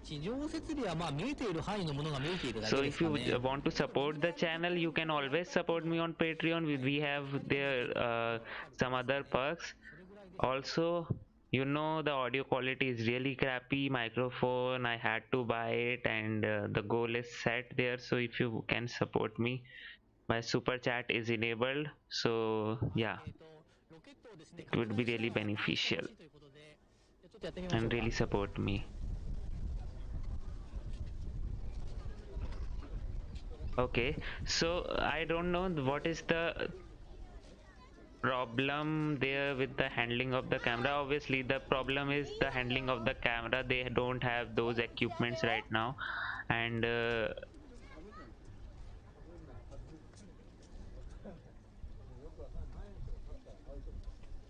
地上設備はまあ見えている範囲のものが見えているだ So けで if すか you ね。 want to support the channel, you can always support me on Patreon. We have there some other perks. Also, you know, the audio quality is really crappy. Microphone, I had to buy it, and the goal is set there. So if you can support me, my super chat is enabled. So yeah, ロケットをですね、 it would be really beneficial ということで、ちょっとやってみましょう and か。 really support me. Okay, so I don't know what is the problem there with the handling of the camera. Obviously the problem is the handling of the camera. They don't have those equipments right now, and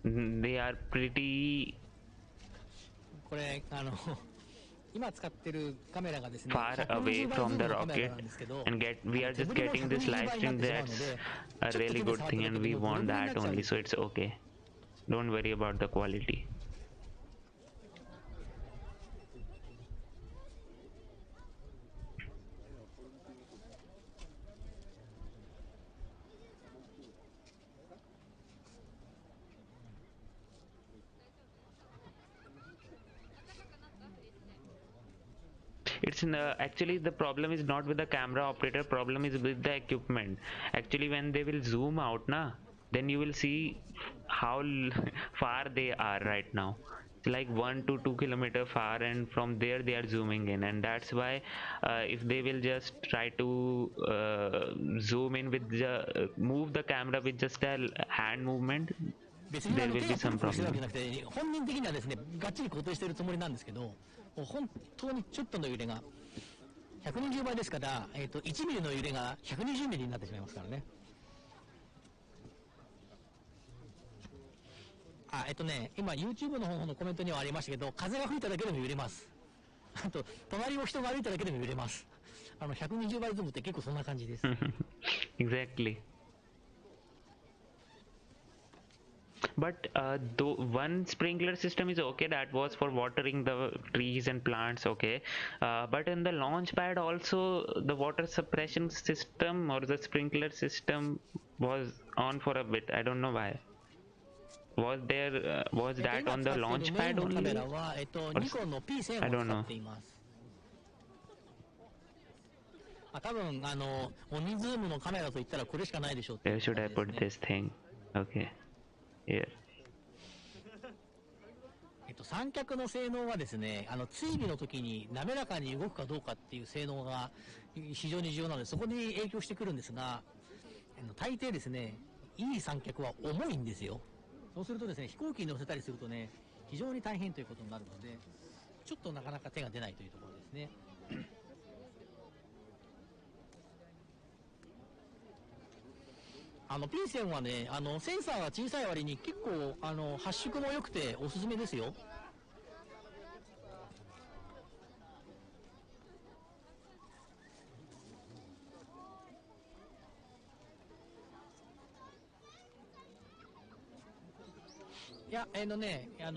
they are pretty これ今使ってるカメラがですね、 far 120 away 倍ズー from ム the のカメラ rocket, なんですけど、 and we are 手 just ぶれが getting this 120 live 倍になっ stream. てしまうの That's で、 a ちょっと really 手で good 触っただ thing, け and で we もうボロ want ボロにな that っちゃうんで only, す so it's okay. Don't worry about the quality. It's actually the problem is not with the camera operator, problem is with the equipment. Actually when they will zoom out na, then you will see how far they are right now. It's like 1 to 2 kilometer far, and from there they are zooming in, and that's why if they will just try to zoom in with move the camera with just a hand movement, 別に there will 手 be がプル some プルしてるわけ problem. じゃなくて、本人的にはですね、がっちり固定してるつもりなんですけど、もう本当にちょっとの揺れが120倍ですから、1ミリの揺れが120ミリになってしまいますからね。あ、今 YouTube の方のコメントにはありましたけど、風が吹いただけでも揺れます。あと隣を人が歩いただけでも揺れます。120倍ズームって結構そんな感じです。Exactly. But one sprinkler system is okay, that was for watering the trees and plants, okay. But in the launch pad also the water suppression system or the sprinkler system was on for a bit. I don't know why. Was there was that on the launch pad 今使っているメインのカメ only? ラは、ニコンの P1000 I を don't 使 know. っています。多分鬼ズームのカメラといったらこれしかないでしょうっていう Where should I 感じ put ですね。 this thing? Okay, here. 三脚の性能はですね、追尾の時に滑らかに動くかどうかっていう性能が非常に重要なので、そこに影響してくるんですが、大抵ですね、いい三脚は重いんですよ。そうするとですね、飛行機に乗せたりするとね、非常に大変ということになるので、ちょっとなかなか手が出ないというところですね。P 線はね、センサーが小さい割に結構、発色も良くておすすめですよ。いや、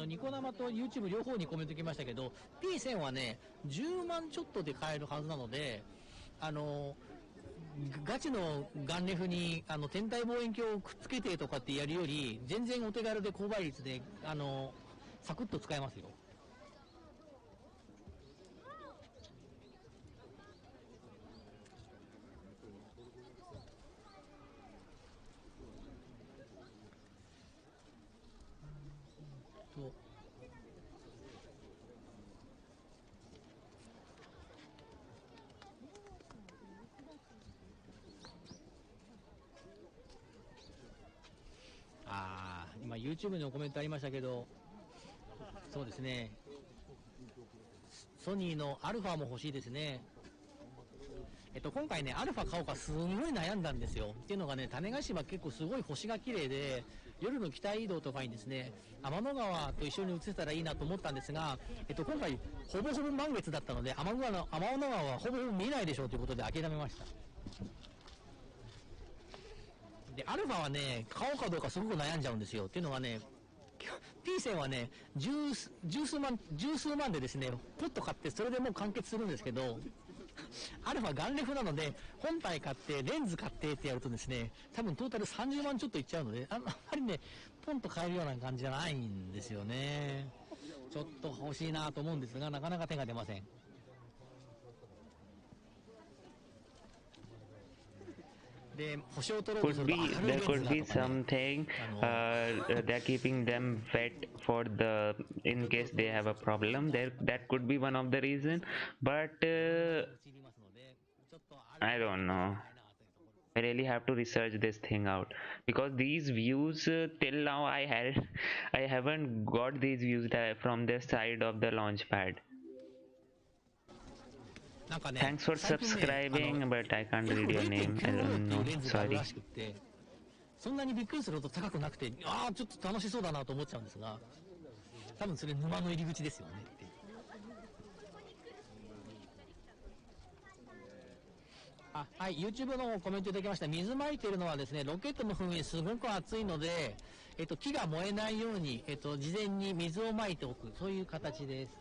ニコ生と YouTube 両方にコメントきましたけど、P 線はね、10万ちょっとで買えるはずなので、ガチのガンレフに天体望遠鏡をくっつけてとかってやるより全然お手軽で高倍率でサクッと使えますよ。今 YouTube のコメントありましたけど、そうですね、ソニーのアルファも欲しいですね。今回ね、アルファ買おうかすごい悩んだんですよ。っていうのがね、種子島結構すごい星が綺麗で、夜の北移動とかにですね、天の川と一緒に映せたらいいなと思ったんですが、今回ほぼほぼ満月だったので、天の川はほぼほぼ見えないでしょうということで諦めました。で、アルファはね、買おうかどうかすごく悩んじゃうんですよ。っていうのがね、P 線はね、十数万でですね、ポッと買ってそれでもう完結するんですけど、アルファガンレフなので、本体買って、レンズ買ってってやるとですね、多分トータル30万ちょっといっちゃうので、あんまりね、ポンと買えるような感じじゃないんですよね。ちょっと欲しいなと思うんですが、なかなか手が出ません。There could be something they're keeping them wet for the in case they have a problem. That could be one of the reason, but I don't know. I really have to research this thing out because these views till now I haven't got these views from the side of the launch pad. Thanks for subscribing, but I can't read your name. I don't know. Sorry. そんなにびっくりするほど高くなくて、ちょっと楽しそうだなと思っちゃうんですが、多分それ沼の入り口ですよね。はい、YouTube のコメントいただきました。水まいているのはですね、ロケットの噴煙すごく熱いので、木が燃えないように、事前に水をまいておく、そういう形です。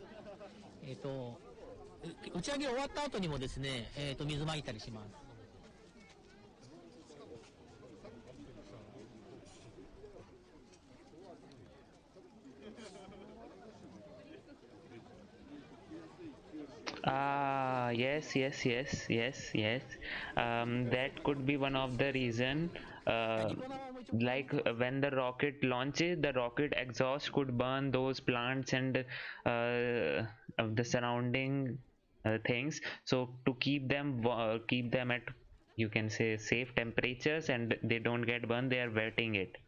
打ち上げ終わった後にもですね、水まいたりします。Yes. That could be one of the reason. Like when the rocket launches, the rocket exhaust could burn those plants and of the surrounding things. So to keep them at, you can say, safe temperatures and they don't get burned, they are wetting it.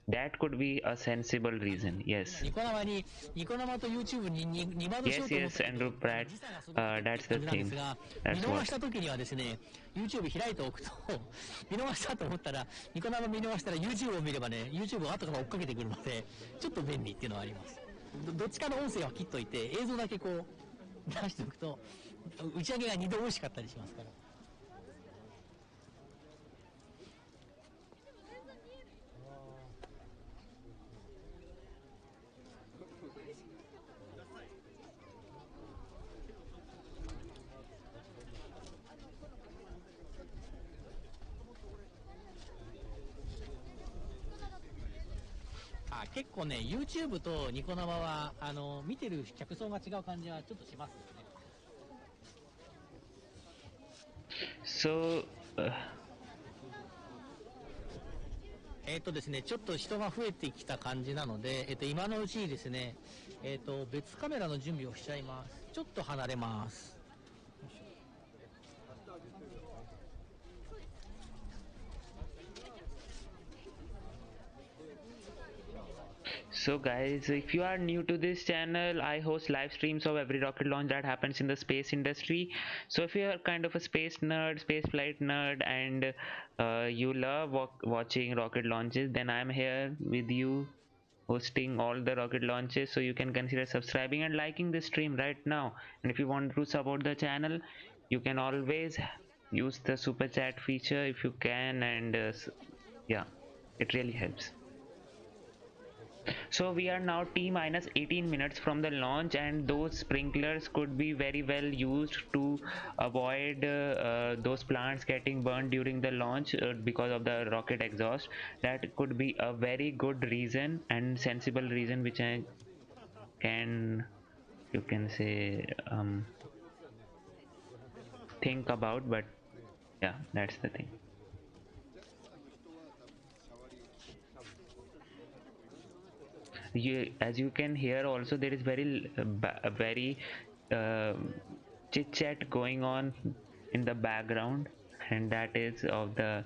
That could be a sensible reason. Yes. ニコ生と YouTube に2番のしようと思ったけど、 Andrew Pratt. That's the なんで thing. すが、見 That's 逃 what. した時にはですね、YouTube 開いておくと、見逃したと思ったら、ニコ生見逃したら YouTube を見ればね、YouTube を後から追っかけてくるので、ちょっと便利っていうのはあります。どっちかの音声は切っといて、映像だけこう出しておくと、打ち上げが2度美味しかったりしますから。結構ね、YouTube とニコ生は見てる客層が違う感じはちょっとしますよね。So ですね、ちょっと人が増えてきた感じなので、今のうちにですね、別カメラの準備をしちゃいます。ちょっと離れます。So guys, if you are new to this channel, I host live streams of every rocket launch that happens in the space industry. So if you are kind of a space nerd, space flight nerd, and you love watching rocket launches, then I'm here with you hosting all the rocket launches. So you can consider subscribing and liking this stream right now. And if you want to support the channel, you can always use the super chat feature if you can, and yeah, it really helps. So we are now T minus 18 minutes from the launch, and those sprinklers could be very well used to avoid those plants getting burned during the launch because of the rocket exhaust. That could be a very good reason and sensible reason which I can, you can say, think about. But yeah, that's the thing. As you can hear also, there is very uh, chit chat going on in the background, and that is of the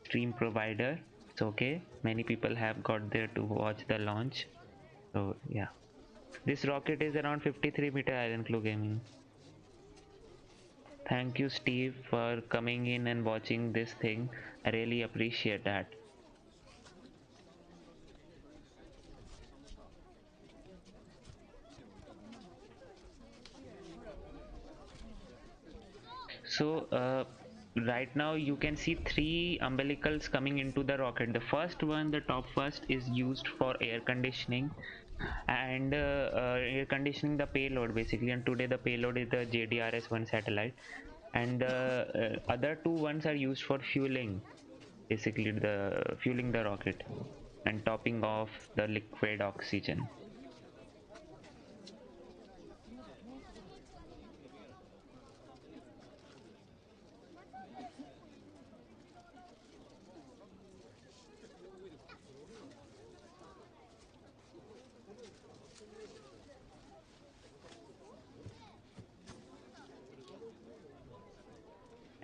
stream provider. It's okay, many people have got there to watch the launch. So yeah, this rocket is around 53-meter Iron Clue Gaming. Thank you, Steve, for coming in and watching this thing. I really appreciate that. So right now you can see three umbilicals coming into the rocket. The first one, the top first, is used for air conditioning and air conditioning the payload basically. And today the payload is the JDRS-1 satellite, and the other two ones are used for fueling, basically the fueling the rocket and topping off the liquid oxygen.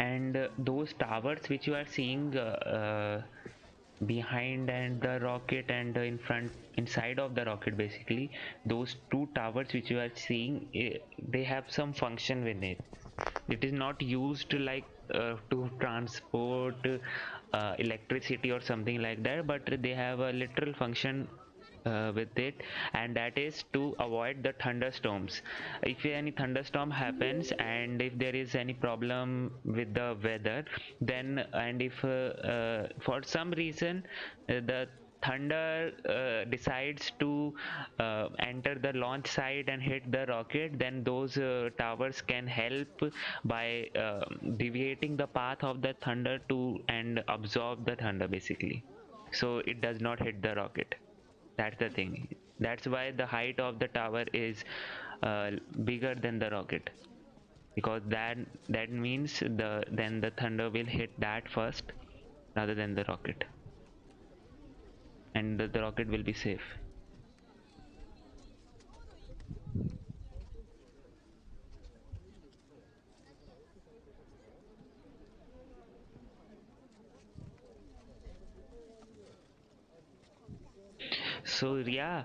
And those towers which you are seeing behind and the rocket and in front inside of the rocket, basically those two towers which you are seeing, they have some function with it. It is not used like to transport electricity or something like that, but they have a literal function with it, and that is to avoid the thunderstorms. If any thunderstorm happens and if there is any problem with the weather, then and if for some reason the thunder decides to enter the launch site and hit the rocket, then those towers can help by deviating the path of the thunder to and absorb the thunder basically, so it does not hit the rocket. That's the thing. That's why the height of the tower is bigger than the rocket, because that means the thunder will hit that first rather than the rocket, and the rocket will be safe. So yeah,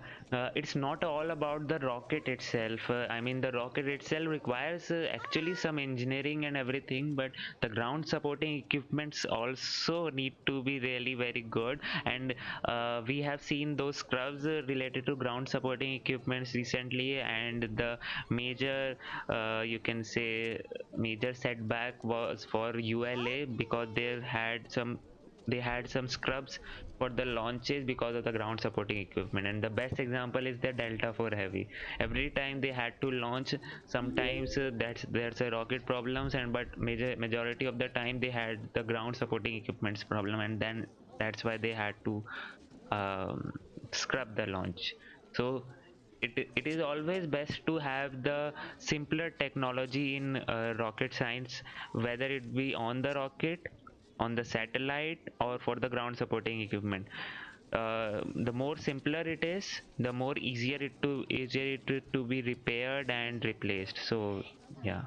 it's not all about the rocket itself. I mean, the rocket itself requires actually some engineering and everything, but the ground supporting equipments also need to be really very good. And we have seen those scrubs related to ground supporting equipments recently, and the major, you can say, major setback was for ULA because they had some scrubs for the launches because of the ground supporting equipment. And the best example is the Delta 4 Heavy. Every time they had to launch, sometimes there's a rocket problems, and but majority of the time they had the ground supporting equipments problem, and then that's why they had to um, scrub the launch. So it is always best to have the simpler technology in rocket science, whether it be on the rocket, on the satellite, or for the ground supporting equipment. The more simpler it is, the more easier it to be repaired and replaced. So yeah.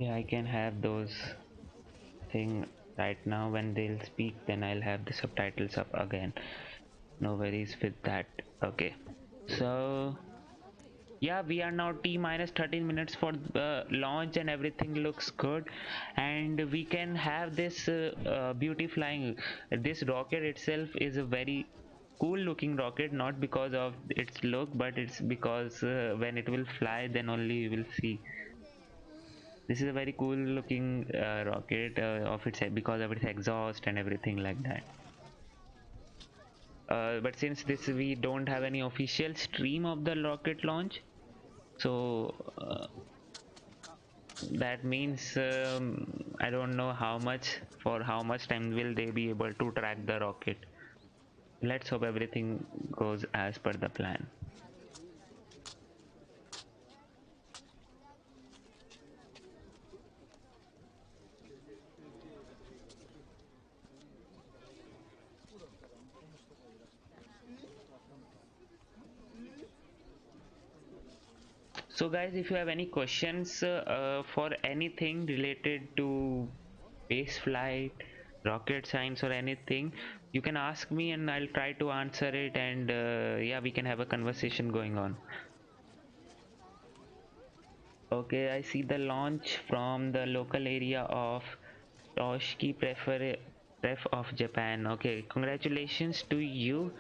Yeah, I can have those thing right now. When they'll speak, then I'll have the subtitles up again. No worries with that. Okay, so yeah, we are now T minus 13 minutes for the launch and everything looks good, and we can have this beauty flying. This rocket itself is a very cool looking rocket, not because of its look, but it's because when it will fly, then only you will see. This is a very cool looking rocket of its because of its exhaust and everything like that. But since this we don't have any official stream of the rocket launch, so that means I don't know how much for how much time will they be able to track the rocket. Let's hope everything goes as per the plan. So guys, if you have any questions for anything related to space flight, rocket science or anything, you can ask me and I'll try to answer it, and yeah, we can have a conversation going on. Okay, I see the launch from the local area of Toshiki Pref of Japan. Okay, congratulations to you.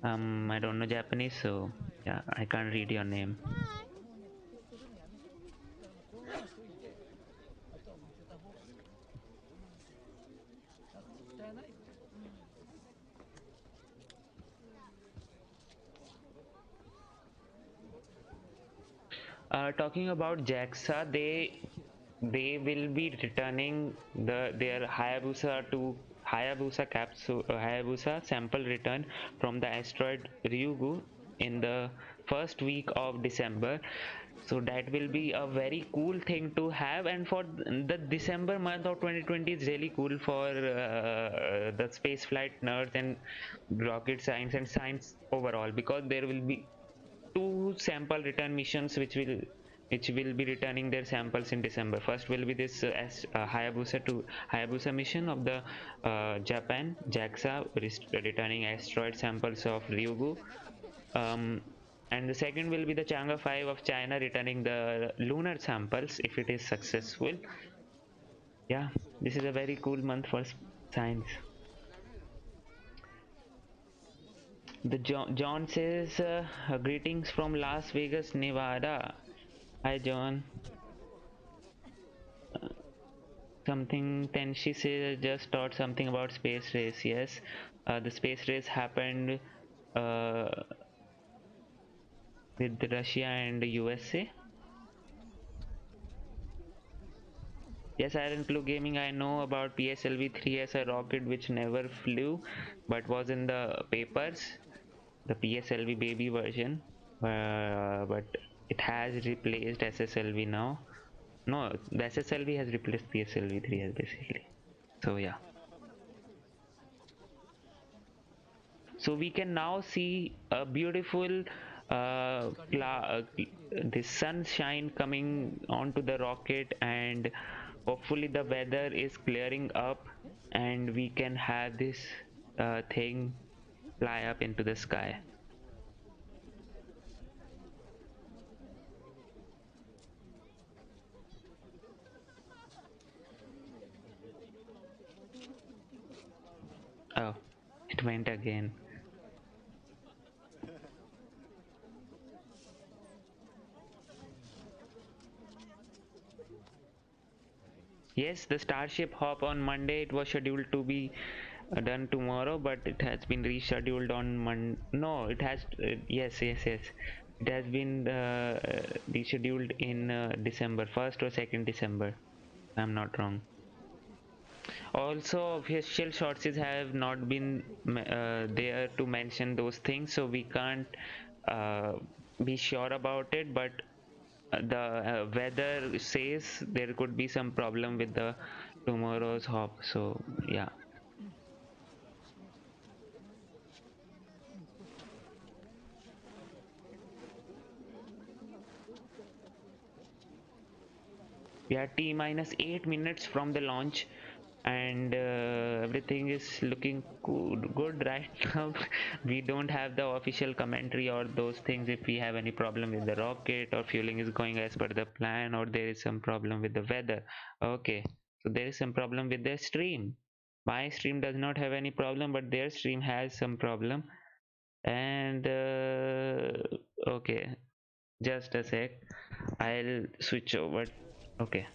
I don't know Japanese, so yeah, I can't read your name. Talking about JAXA, they will be returning their Hayabusa capsule Hayabusa sample return from the asteroid Ryugu in the first week of December. So that will be a very cool thing to have, and for the December month of 2020 is really cool for the space flight nerds and rocket science and science overall, because there will be two sample return missions which will be returning their samples in December. First will be this Hayabusa mission of the Japan JAXA returning asteroid samples of Ryugu, um, and the second will be the Chang'e 5 of China returning the lunar samples if it is successful. Yeah, this is a very cool month for science. The John says greetings from Las Vegas, Nevada. Hi John. Something then she says just taught something about space race. Yes, the space race happened uh, with Russia and USA. Yes, Iron Clue Gaming, I know about PSLV-3 as a rocket which never flew but was in the papers, the PSLV baby version, but it has replaced SSLV now. No, the SSLV has replaced PSLV-3 basically. So yeah. So we can now see a beautiful the sunshine coming onto the rocket, and hopefully the weather is clearing up and we can have this thing fly up into the sky. Oh, it went again. Yes, the Starship hop on Monday, it was scheduled to be done tomorrow, but it has been rescheduled on Monday. No, it has. Yes. It has been rescheduled in December 1st or 2nd December. I'm not wrong. Also, official sources have not been there to mention those things, so we can't uh, be sure about it. But the weather says there could be some problem with the tomorrow's hop. So yeah. We are T minus 8 minutes from the launch, and everything is looking good right now. We don't have the official commentary or those things if we have any problem with the rocket or fueling is going as per the plan, or there is some problem with the weather. Okay, so there is some problem with their stream. My stream does not have any problem, but their stream has some problem. And okay, just a sec, I'll switch over. Okay,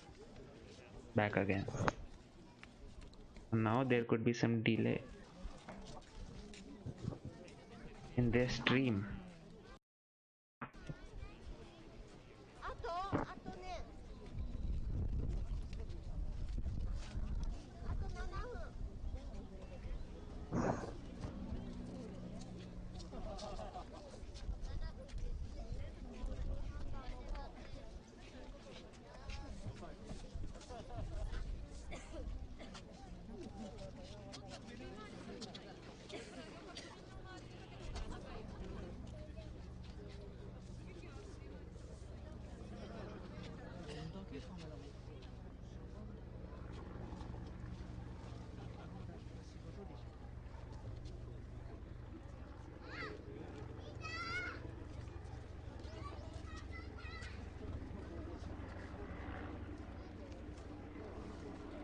back again. Now there could be some delay in their stream. 7分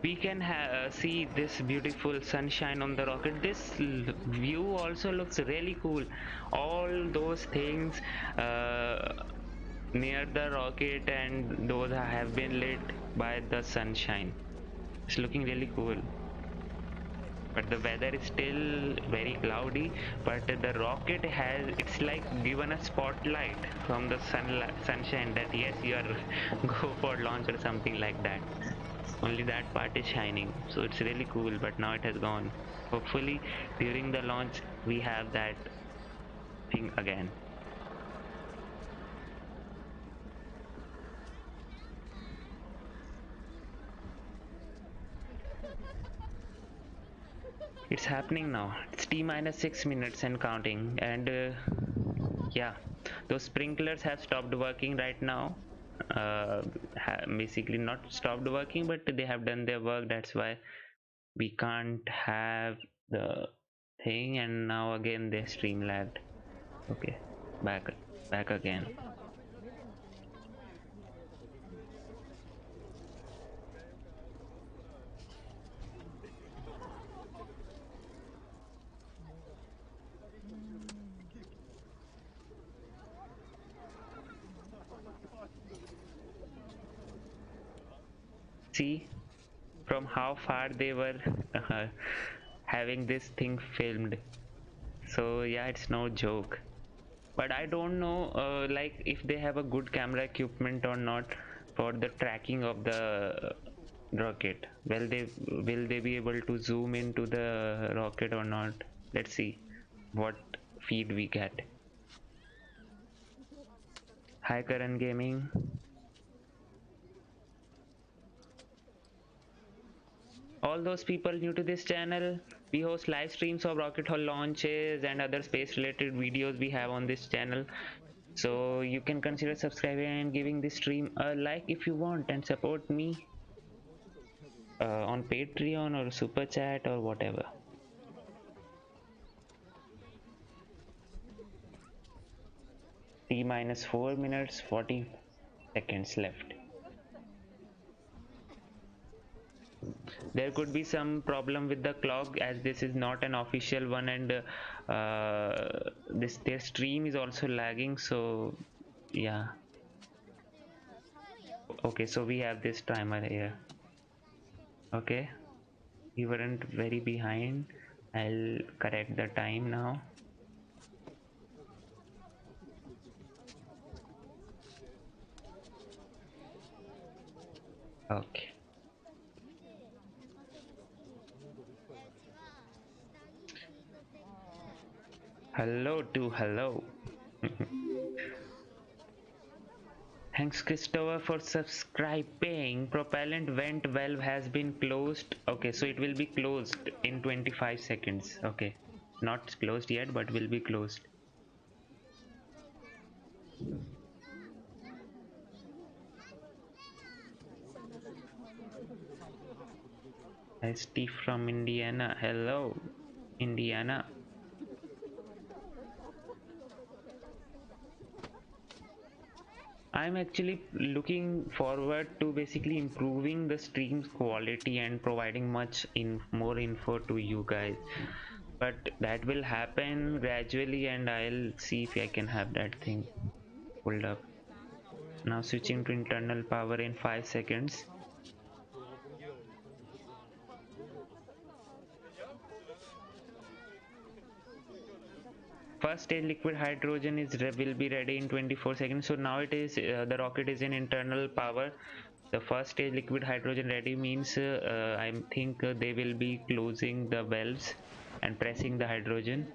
We can see this beautiful sunshine on the rocket. This view also looks really cool. All those things near the rocket, and those have been lit by the sunshine. It's looking really cool. But the weather is still very cloudy, but the rocket has, it's like given a spotlight from the sunshine, that yes, you are go for launch or something like that. Only that part is shining, so it's really cool. But now it has gone. Hopefully during the launch we have that thing again. It's happening now. It's T minus 6 minutes and counting, and yeah, those sprinklers have stopped working right now. Basically not stopped working, but they have done their work. That's why we can't have the thing. And now again they stream lagged. Okay, back again. See from how far they were having this thing filmed. So yeah, it's no joke. But I don't know like if they have a good camera equipment or not for the tracking of the rocket. Will they be able to zoom into the rocket or not? Let's see what feed we get. Hi Karan Gaming. All those people new to this channel, we host live streams of rocket hall launches and other space related videos we have on this channel. So you can consider subscribing and giving this stream a like if you want, and support me on Patreon or super chat or whatever. T minus 4 minutes 40 seconds left. There could be some problem with the clock, as this is not an official one, and their stream is also lagging. So yeah. Okay, so we have this timer here. Okay, we weren't very behind. I'll correct the time now. Okay. Hello to hello. Thanks Christopher for subscribing. Propellant vent valve has been closed. Okay, so it will be closed in 25 seconds. Okay, not closed yet, but will be closed. ST from Indiana. Hello, Indiana. I'm actually looking forward to basically improving the stream's quality and providing much more info to you guys. But that will happen gradually, and I'll see if I can have that thing pulled up. Now switching to internal power in 5 seconds. First stage liquid hydrogen will be ready in 24 seconds. So now it is the rocket is in internal power. The first stage liquid hydrogen ready means I think they will be closing the valves and pressing the hydrogen,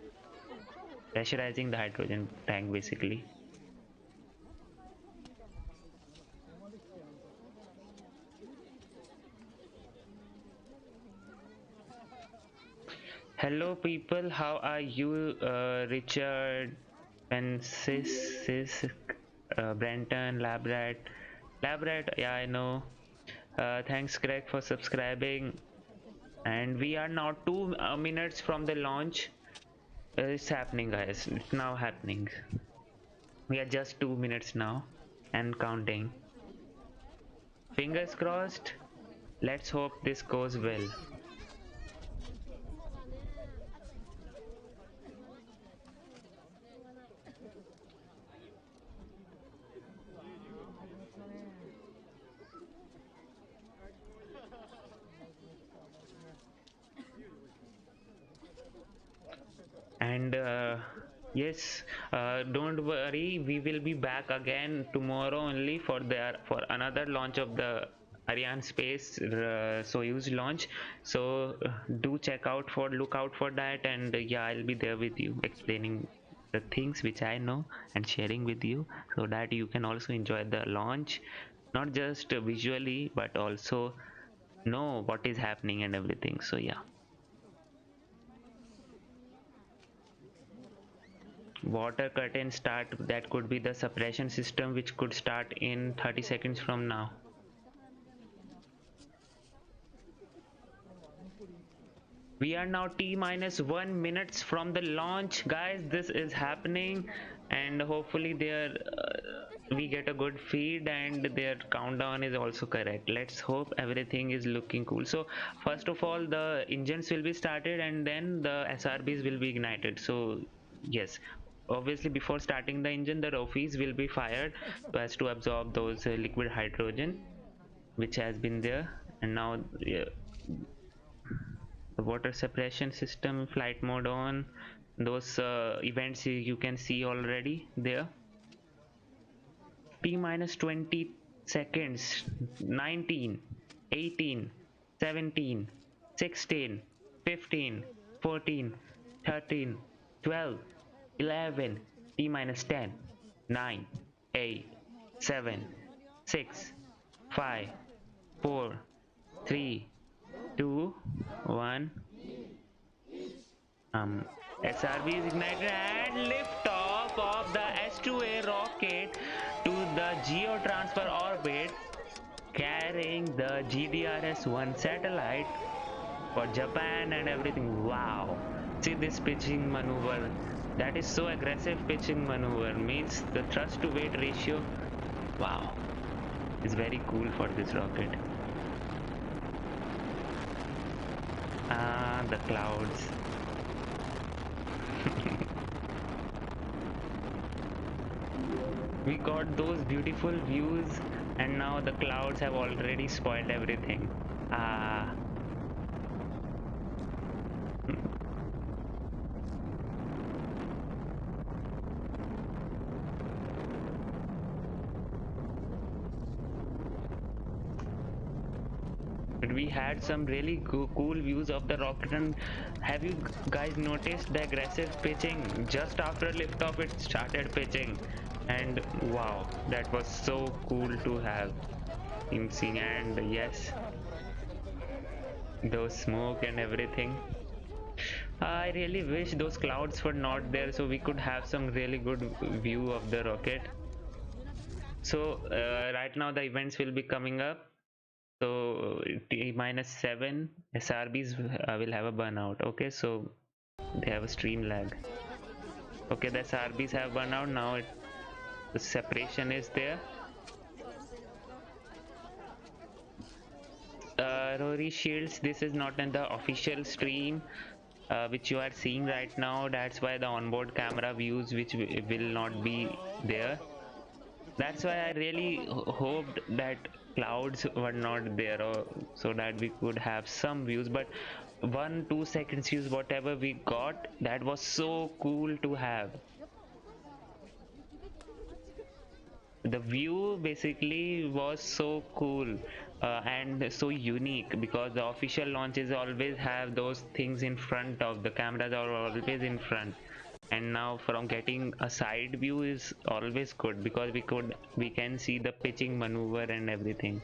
pressurizing the hydrogen tank basically. Hello people, how are you? Richard, Pensis, Brenton, Labrat, yeah I know. Thanks Greg for subscribing. And we are now 2 minutes from the launch. It's happening guys, it's now happening. We are just 2 minutes now and counting. Fingers crossed. Let's hope this goes well. And yes, don't worry, we will be back again tomorrow only for another launch of the Arianespace Soyuz launch. So do look out for that, and yeah, I'll be there with you explaining the things which I know and sharing with you, so that you can also enjoy the launch, not just visually but also know what is happening and everything. So yeah. Water curtain start, that could be the suppression system, which could start in 30 seconds from now. We are now T-1 minutes from the launch guys. This is happening, and hopefully there we get a good feed and their countdown is also correct. Let's hope everything is looking cool. So first of all the engines will be started and then the SRBs will be ignited. So yes, obviously before starting the engine the ROFEs will be fired so as to absorb those liquid hydrogen which has been there. And now the water suppression system, flight mode on, those events you can see already there. T-20 seconds. 19, 18, 17, 16, 15, 14, 13, 12, 11, T-10, 9, 8, 7, 6, 5, 4, 3, 2, 1. SRB is ignited and lift off of the H-2A rocket to the geotransfer orbit, carrying the JDRS-1 satellite for Japan and everything. Wow, see this pitching maneuver, that is so aggressive. Pitching maneuver means the thrust to weight ratio, wow, is very cool for this rocket. The clouds. We got those beautiful views and now the clouds have already spoiled everything. But we had some really cool views of the rocket. And have you guys noticed the aggressive pitching? Just after liftoff it started pitching, and wow, that was so cool to have in seeing. And yes, those smoke and everything, I really wish those clouds were not there so we could have some really good view of the rocket. So right now the events will be coming up. So T-7 SRBs will have a burnout. Okay, so they have a stream lag. Okay, the SRBs have burnout now. The separation is there. Rory Shields, this is not in the official stream which you are seeing right now. That's why the onboard camera views which will not be there. That's why I really hoped that clouds were not there, so that we could have some views. But 1-2 seconds views, whatever we got, that was so cool to have. The view basically was so cool and so unique, because the official launches always have those things in front of the cameras, are always in front, and now from getting a side view is always good, because we can see the pitching maneuver and everything.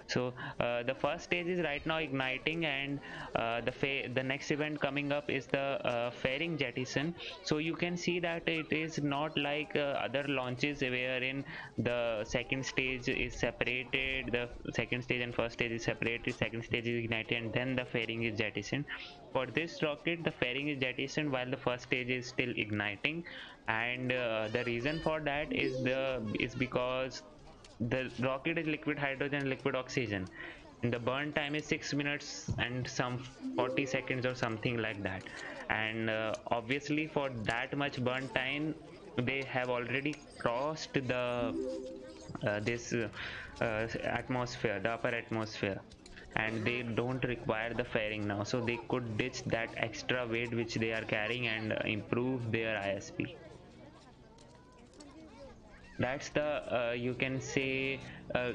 So the first stage is right now igniting, and the next event coming up is the fairing jettison. So you can see that it is not like other launches wherein the second stage is separated, the second stage and first stage is separated, second stage is ignited, and then the fairing is jettisoned. For this rocket, the fairing is jettisoned while the first stage is still igniting, and the reason for that is because the rocket is liquid hydrogen and liquid oxygen, and the burn time is 6 minutes and some 40 seconds or something like that. And obviously for that much burn time, they have already crossed the this atmosphere, the upper atmosphere, and they don't require the fairing now, so they could ditch that extra weight which they are carrying and improve their ISP. That's the you can say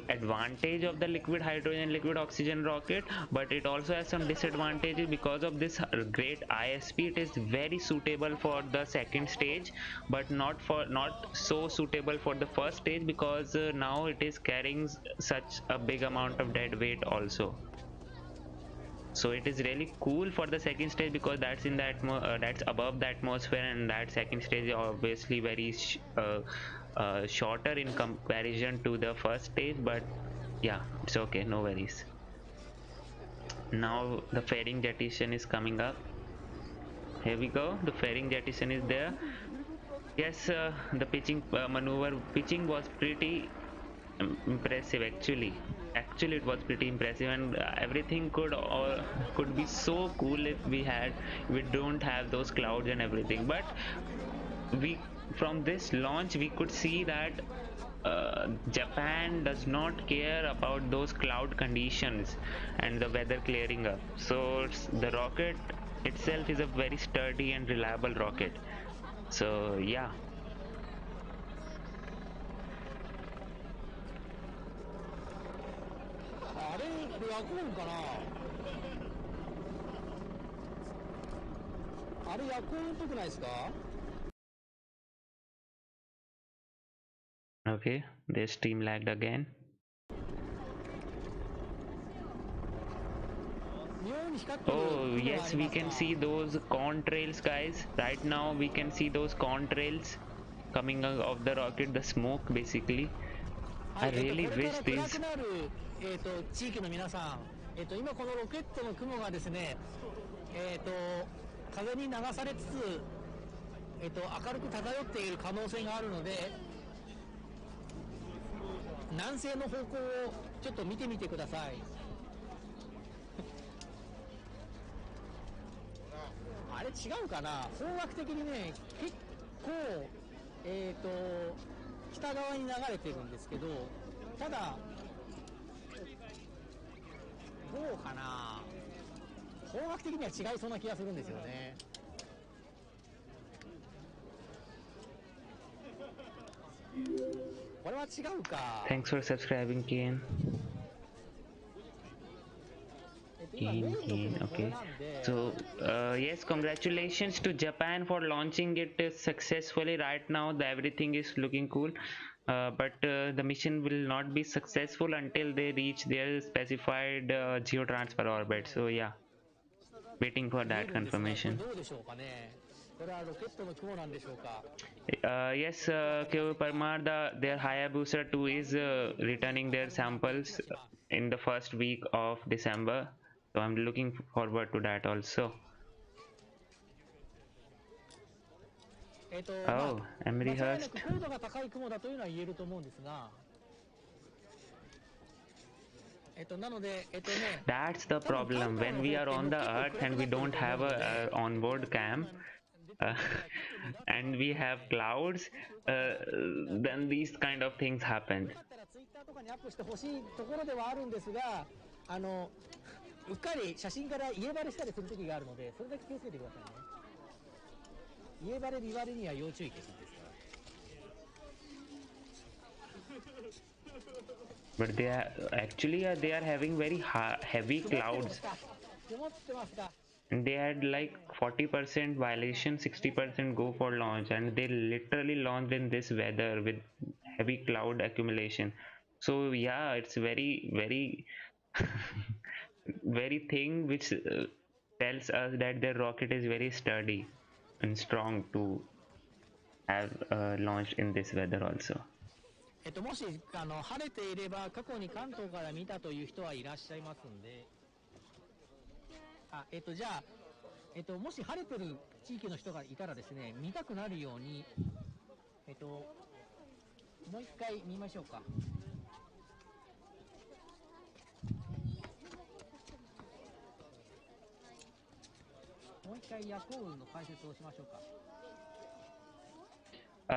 advantage of the liquid hydrogen liquid oxygen rocket, but it also has some disadvantages. Because of this great ISP, it is very suitable for the second stage, but not so suitable for the first stage, because now it is carrying such a big amount of dead weight also. So it is really cool for the second stage, because that's in the that's above the atmosphere, and that second stage is obviously very shorter in comparison to the first stage. But yeah, it's okay, no worries. Now the fairing jettison is coming up. Here we go, the fairing jettison is there. Yes, the pitching maneuver pitching was pretty impressive. Actually it was pretty impressive, and everything could be so cool if we don't have those clouds and everything. But we from this launch we could see that Japan does not care about those cloud conditions and the weather clearing up. So the rocket itself is a very sturdy and reliable rocket. So yeah. あれこれヤコーンかな、あれヤコーンっぽくないですか。 Okay, they stream lagged again. Oh yes, we can see those contrails, guys. Right now we can see those contrails coming out of the rocket, the smoke basically. I really wish these 地域の皆さん、今このロケットの雲がですね、風に流されつつ、明るく漂っている可能性があるので、南西の方向をちょっと見てみてください。あれ違うかな、方角的にね結構北側に流れてるんですけど、ただどうかな、方角的には違いそうな気がするんですよね。これは違うか。 Thanks for subscribing, Kane. Okay, so yes, congratulations to Japan for launching it successfully. Right now everything is looking cool, but the mission will not be successful until they reach their specified geotransfer orbit. So yeah, waiting for that confirmation. Yes, K.O. Parmar, their Hayabusa 2 is returning their samples. in the first week of December. So I'm looking forward to that also. まあ Oh, 間違い Emery なく高度が高い雲だというのは言えると思うんですが、なのでね、 That's the 多分関 problem 東 when の we 方っ are て on もう the 結構 Earth 暗 and く we なってる don't と思う have ので、 a onboard cam, 出てる uh, のが結構目立ってる and と we 思うの have で、 clouds, よ then these kind of things happen. かったらツイッターとかにアップしてほしいところではあるんですが、うっかり写真から家バレしたりする時があるので、それだけ気をつけてくださいね。家バレ見バレには要注意ですから。 But they are actually they are having very heavy 曇ってま clouds, すか、曇ってますか。 and they had like 40% violation, 60% go for launch, and they literally launched in this weather with heavy cloud accumulation. So yeah, it's very very thing which tells us that their rocket is very sturdy and strong to have launched in this weather also. もし晴れていれば過去に関東から見たという人はいらっしゃいますんで、じゃあ、もし晴れてる地域の人がいたらですね、見たくなるように、もう一回見ましょうか。もう一回夜行運の解説をしましょうか。I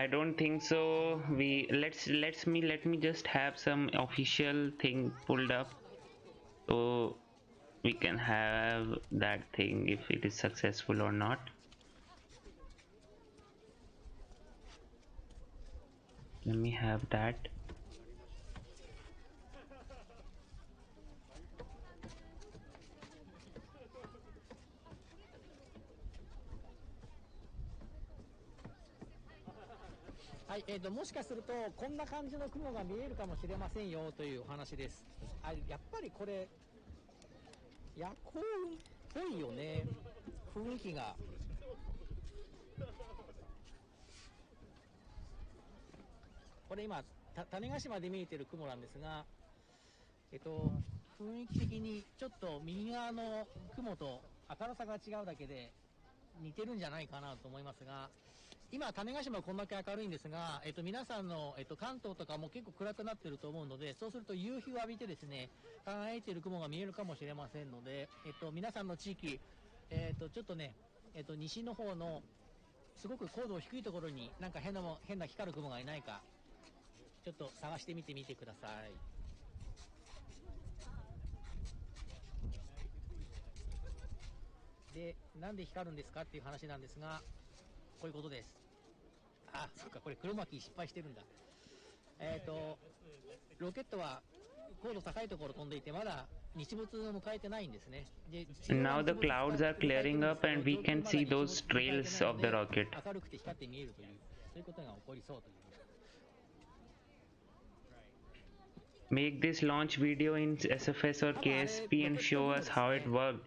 don't think so. Let me just have some official thing pulled up, so we can have that thing if it is successful or not. Let me have that.はい、もしかするとこんな感じの雲が見えるかもしれませんよというお話です。やっぱりこれ夜行運っぽいよね、雰囲気が。これ今種子島で見えてる雲なんですが、雰囲気的にちょっと右側の雲と明るさが違うだけで似てるんじゃないかなと思いますが、今種子島はこんだけ明るいんですが、皆さんの、関東とかも結構暗くなってると思うので、そうすると夕日を浴びてですね、輝いている雲が見えるかもしれませんので、皆さんの地域、ちょっとね、西の方のすごく高度低いところになんか変な光る雲がいないか、ちょっと探してみてください。で、なんで光るんですかっていう話なんですが、こういうことです。あ、そっか、これ黒巻き失敗してるんだ。ロケットは高度高いところ飛んでいてまだ日没を迎えてないんですね。で、 Now the clouds are clearing up and we can see those trails of the rocket. 明るくて光って見えるという、そういうことが起こりそうという。Make this launch video in SFS or KSP and show us how it worked.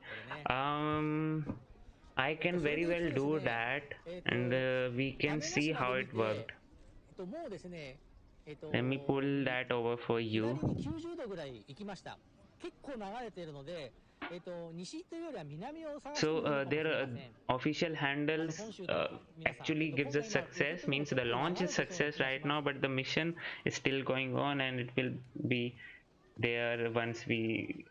I can very well do that, and we can see how it worked. もうですね、Let me pull that over for 左 you. に90度ぐらい行きました。結構流れているので、西というよりは南を探してみ So るかもしれ their ません。 official handles actually gives us success, means the launch is success right now, but the mission is still going on and it will be there once we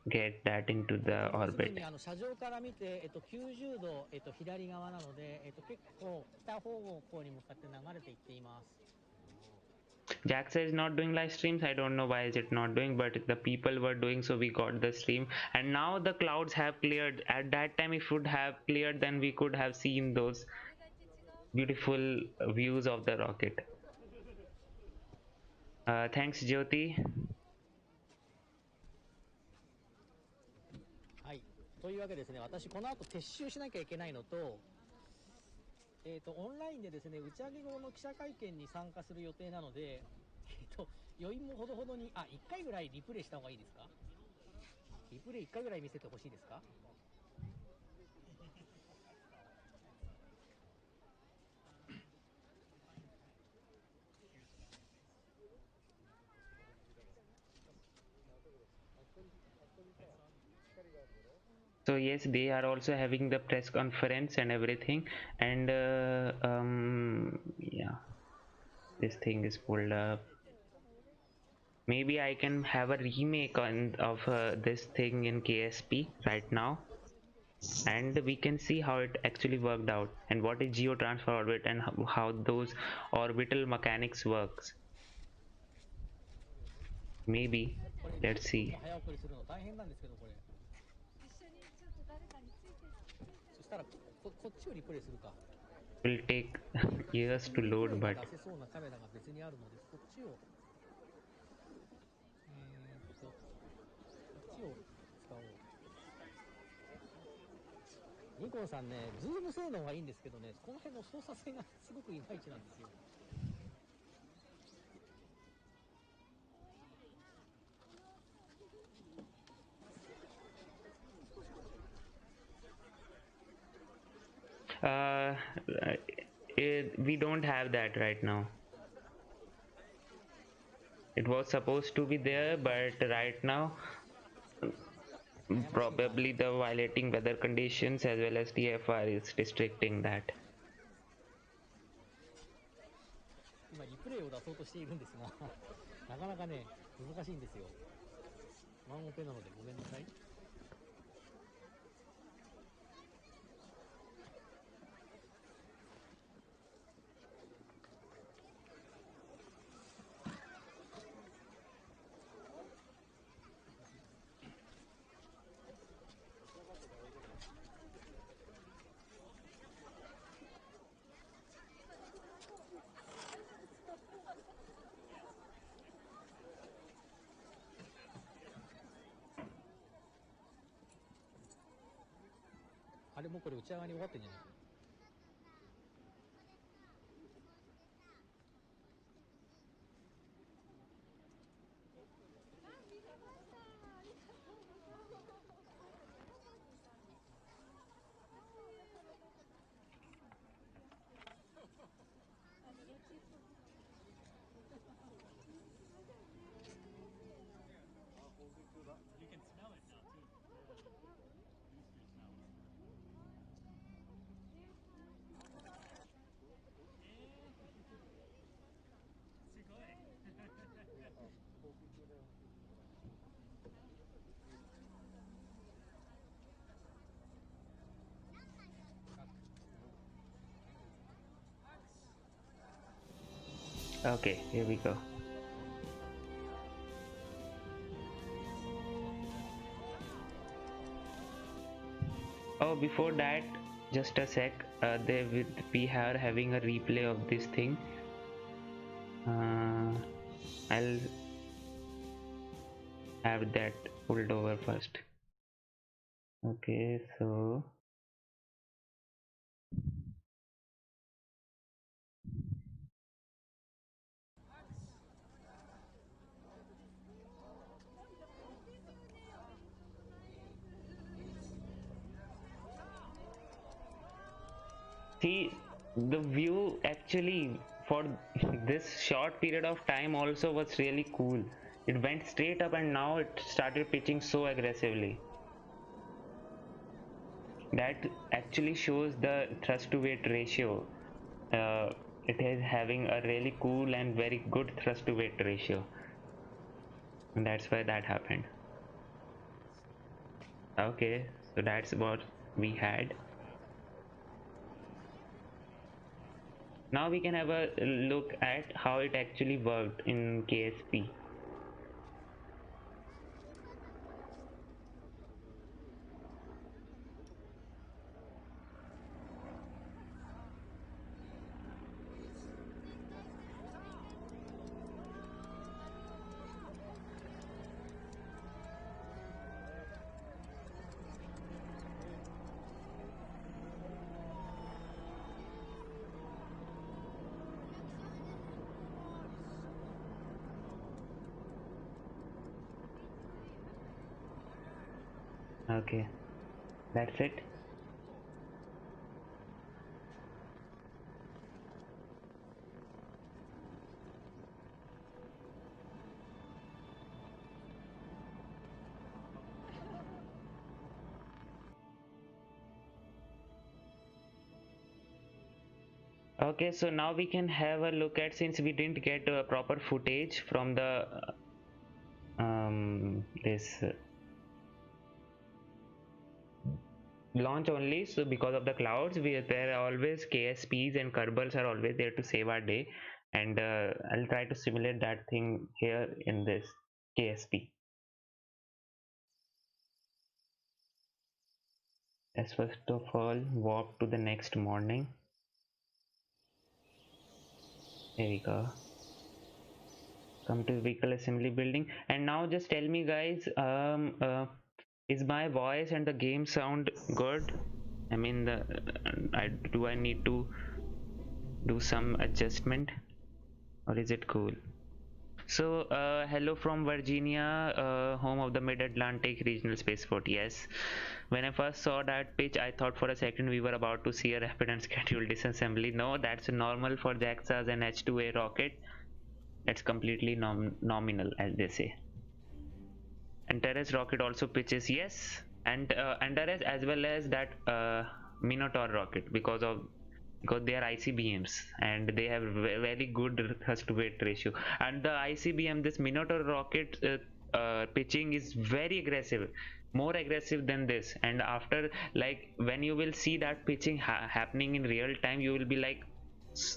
get that into the すぐ orbit. に車上から見て、90度、左側なので、結構北方向に向かって流れていっています。JAXA is not doing live streams. I don't know why is it not doing, but the people were doing, so we got the stream. And now the clouds have cleared. At that time, if it would have cleared, then we could have seen those beautiful views of the rocket. Thanks, Jyoti. はい、というわけですね、私この後撤収しなきゃいけないのと、オンラインでですね、打ち上げ後の記者会見に参加する予定なので、余韻もほどほどに、1回ぐらいリプレイした方がいいですか？リプレイ1回ぐらい見せてほしいですか？ So yes, they are also having the press conference and everything, and yeah, this thing is pulled up. Maybe I can have a remake of this thing in KSP right now, and we can see how it actually worked out and what is geotransfer orbit and how those orbital mechanics works. Maybe. これLet's 10分 see. も早送りするの大変なんですけどこれそしたらこっちをリプレイするか Will take years to リプレ load, イが but 出せそうなカメラが別にあるのでこっちをこっちを使おうニコンさんねズーム性能がいいんですけどねこの辺の操作性がすごくいまいちなんですよuh, we don't have that right now. It was supposed to be there, but right now probably the violating weather conditions as well as TFR is restricting that. 今リプレイを出そうとしているんですがなかなかね難しいんですよワンオペなのでごめんなさい あれもうこれ打ち上がり終わってんじゃない Okay, here we go. Oh, before that, just a sec. We are having a replay of this thing. I'll have that pulled over first. Okay, so see, the view actually for this short period of time also was really cool. It went straight up and now it started pitching so aggressively. That actually shows the thrust to weight ratio. It is having a really cool and very good thrust to weight ratio, and that's why that happened. Okay, so that's what we had. Now we can have a look at how it actually worked in KSP. Okay, that's it. Okay, so now we can have a look at, since we didn't get proper footage from the this launch only, so because of the clouds, there are always KSPs and Kerbals are always there to save our day, and I'll try to simulate that thing here in this KSP. Let's first of all walk to the next morning. Here we go. Come to vehicle assembly building, and now just tell me guys, is my voice and the game sound good? I mean, do I need to do some adjustment, or is it cool? So, hello from Virginia, home of the Mid-Atlantic Regional Spaceport. Yes, when I first saw that pitch, I thought for a second we were about to see a rapid and scheduled disassembly. No, that's normal for JAXA's and H-2A rocket. That's completely nominal, as they say. And Terrace rocket also pitches, yes, and Terrace as well as that Minotaur rocket, because they are ICBMs and they have very good thrust to weight ratio. And the ICBM, this Minotaur rocket pitching is very aggressive, more aggressive than this. And after, like, when you will see that pitching happening in real time, you will be like,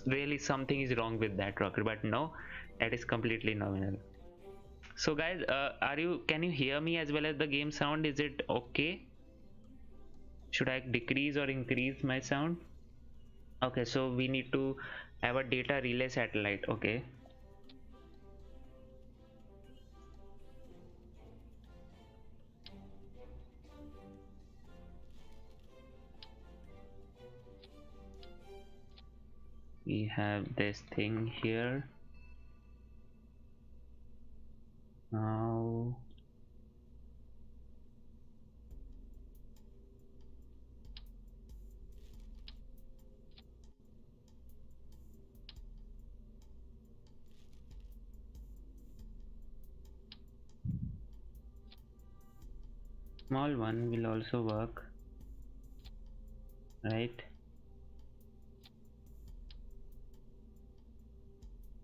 really something is wrong with that rocket. But no, that is completely nominal. So guys, can you hear me as well as the game sound? Is it okay? Should I decrease or increase my sound? Okay, so we need to have a data relay satellite. Okay, we have this thing here. Now small one will also work, right?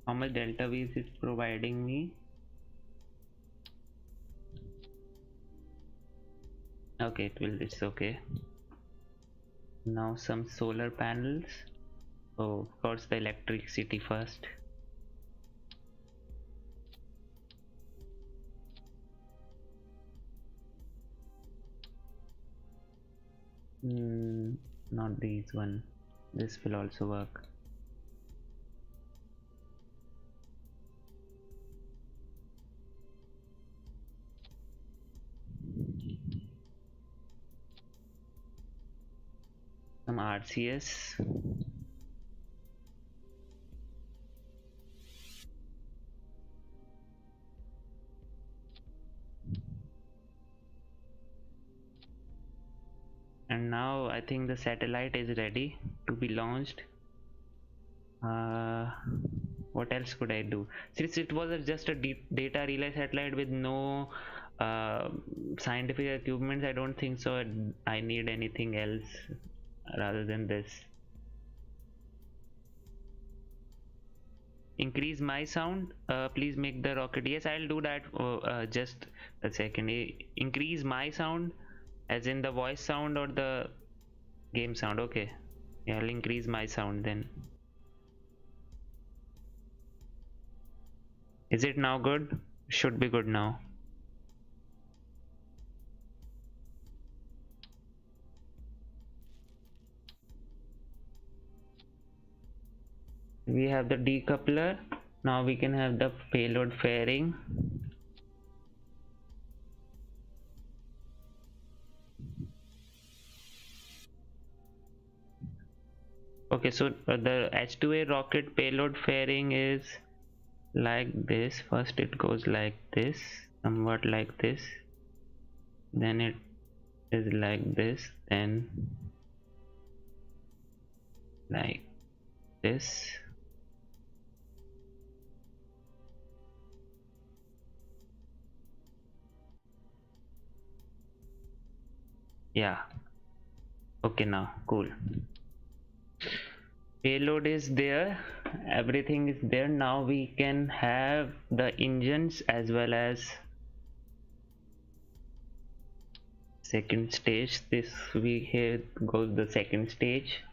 How much delta V is it providing me? Okay, it's okay. Now some solar panels. Oh, of course, the electricity first. Not these one. This will also work. Some RCS. And now I think the satellite is ready to be launched. What else could I do? Since it was just a data relay satellite with no scientific equipment, I don't think so I need anything else rather than this. Increase my sound. Please make the rocket. Yes, I'll do that. Just a second. Increase my sound, as in the voice sound or the game sound. Okay, yeah, I'll increase my sound then. Is it now good? Should be good now. We have the decoupler. Now we can have the payload fairing. Okay, so the H-2A rocket payload fairing is like this. First it goes like this, somewhat like this, then it is like this, then like this. Yeah, okay, now cool. Payload is there, everything is there. Now we can have the engines as well as second stage. This we here goes the second stage.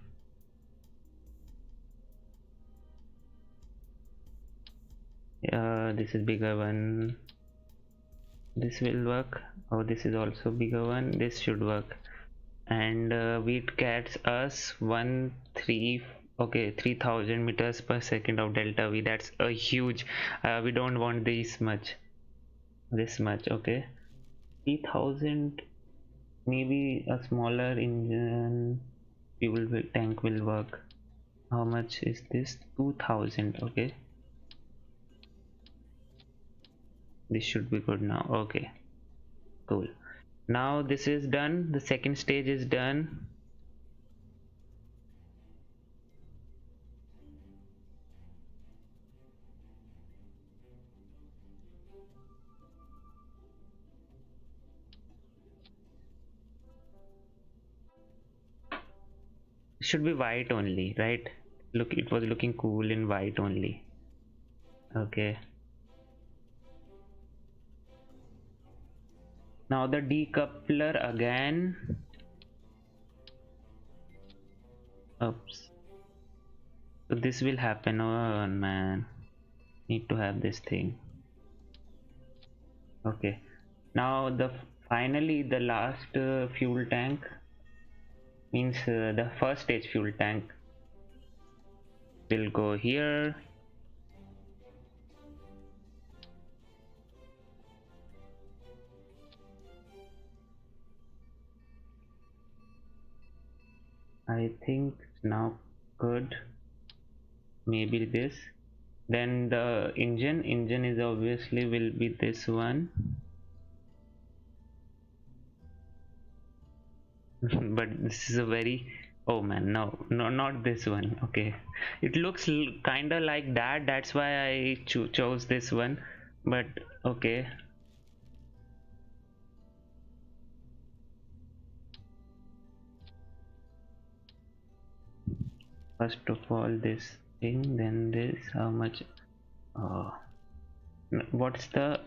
This is bigger one. This will work. Oh, this is also bigger one. This should work. And it gets us 3000 meters per second of delta V. That's a huge. We don't want this much. Okay, 3000. Maybe a smaller engine fuel tank will work. How much is this? 2000. Okay, this should be good now. Okay, cool. Now this is done, the second stage is done. It should be white only, right? Look, it was looking cool in white only. Okay, now the decoupler again. Oops, so this will happen. Oh man, need to have this thing. Okay, now the finally the last fuel tank, means the first stage fuel tank will go here. I think now good. Maybe this. Then the engine is obviously will be this one. But this is a very, oh man, no, not this one. Okay, it looks kind of like that, that's why I chose this one. But okay, first of all this thing, then this. How much? Oh, what's the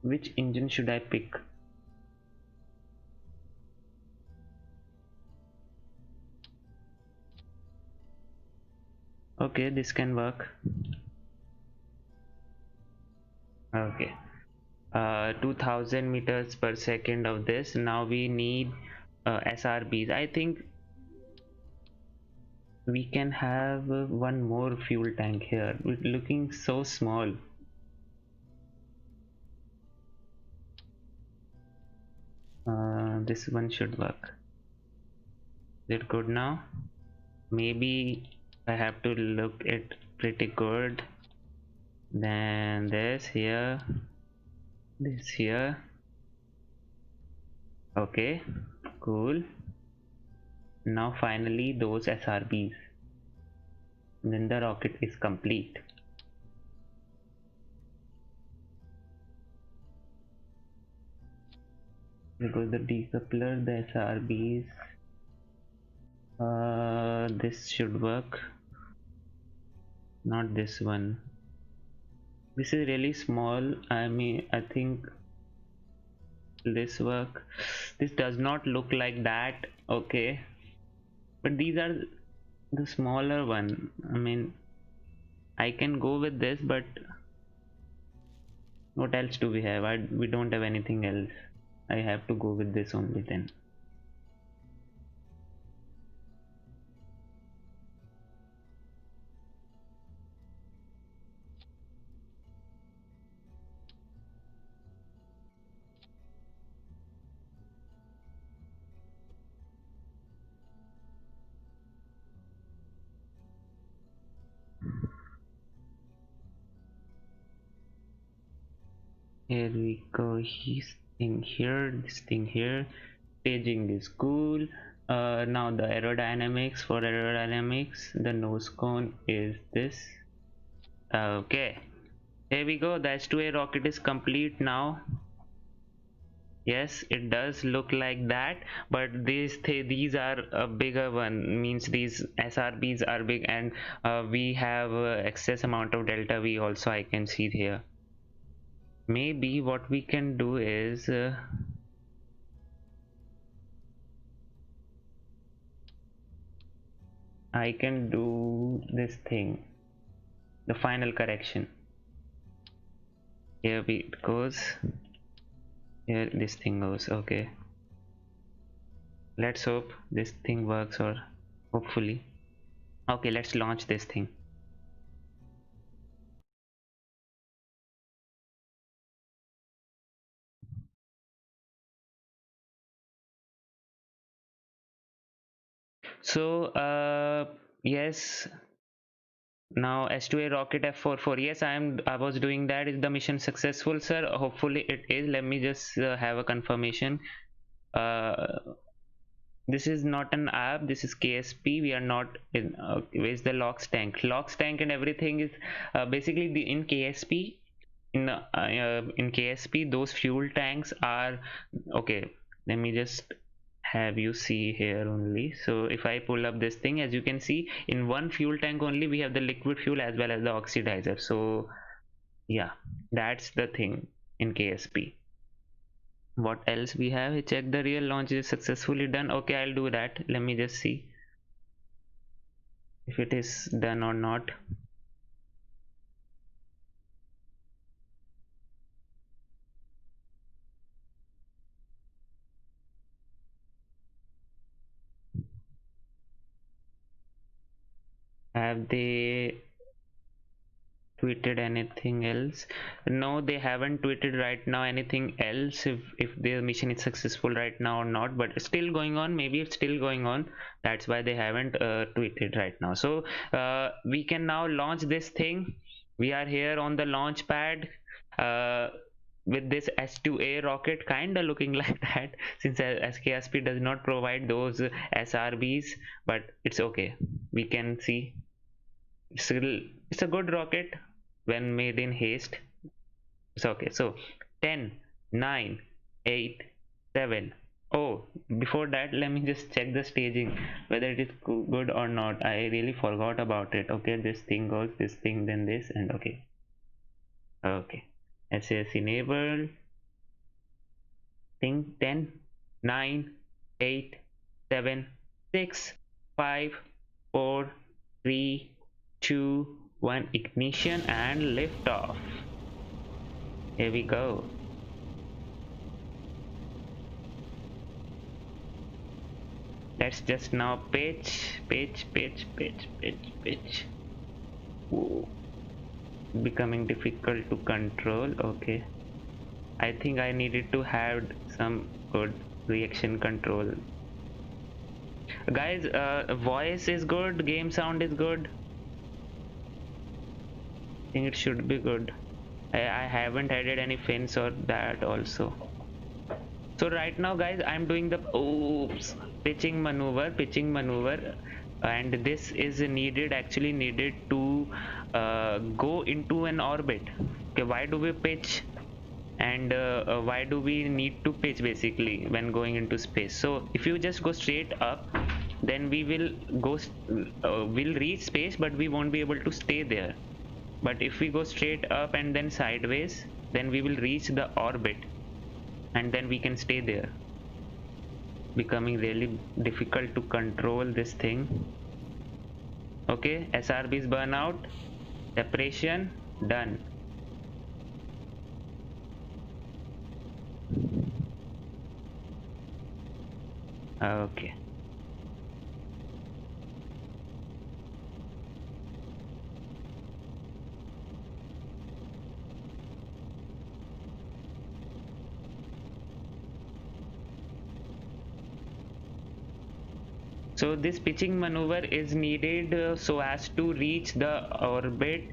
which engine should I pick? Okay, this can work. Okay, 2000 meters per second of this. Now we need SRBs. I think we can have one more fuel tank here. It's looking so small. This one should work. Is it good now? Maybe I have to look it pretty good. Then this here, this here. Okay, cool. Now finally those SRBs. Then the rocket is complete. Because the decoupler, the SRBs, this should work. Not this one. This is really small. I mean, I think this work. This does not look like that. Okay, but these are the smaller one. I mean, I can go with this, but what else do we have? We don't have anything else. I have to go with this only then. Here we go. This thing here, this thing here. Staging is cool. Now the aerodynamics. For aerodynamics, the nose cone is this. Okay, here we go. The H-2A rocket is complete now. Yes, it does look like that, but these are a bigger one, means these SRBs are big, and we have excess amount of delta V also I can see here. Maybe what we can do is I can do this thing, the final correction. Here it goes, here this thing goes. Okay, let's hope this thing works, or hopefully. Okay, let's launch this thing. So yes, now H-2A rocket F44. Yes, I was doing that. Is the mission successful, sir? Hopefully it is. Let me just have a confirmation. uh, this is not an app, this is KSP. We are not in where's the logs tank and everything is basically the in KSP. In KSP, those fuel tanks are okay. Let me just have you see here only. So if I pull up this thing, as you can see, in one fuel tank only we have the liquid fuel as well as the oxidizer. So yeah, that's the thing in KSP. What else we have? Check the real launch is successfully done. Okay, I'll do that. Let me just see if it is done or not. Have they tweeted anything else? No, they haven't tweeted right now anything else, if their mission is successful right now or not, but it's still going on. Maybe it's still going on, that's why they haven't tweeted right now. So we can now launch this thing. We are here on the launch pad with this H-2A rocket, kinda looking like that, since SKSP does not provide those SRBs, but it's okay. We can see it's a good rocket when made in haste. It's okay. So 10, 9, 8, 7. Oh, before that, let me just check the staging, whether it is good or not. I really forgot about it. Okay, this thing goes, this thing, then this, and okay. Okay. SAS enabled. Thing 10, 9, 8, 7, 6, 5, 4, 3, 2, 1. Ignition and lift off. Here we go. Let's just now pitch. Whoa. Becoming difficult to control. Okay, I think I needed to have some good reaction control. Guys, voice is good, game sound is good. I think it should be good. I haven't added any fins or that also. So right now, guys, I'm doing the pitching maneuver, and this is actually needed to go into an orbit. Okay, why do we pitch, and why do we need to pitch basically when going into space? So if you just go straight up, then we will we'll reach space, but we won't be able to stay there. But if we go straight up and then sideways, then we will reach the orbit, and then we can stay there. Becoming really difficult to control this thing. Okay, SRBs burn out, separation done. Okay, so this pitching maneuver is needed so as to reach the orbit.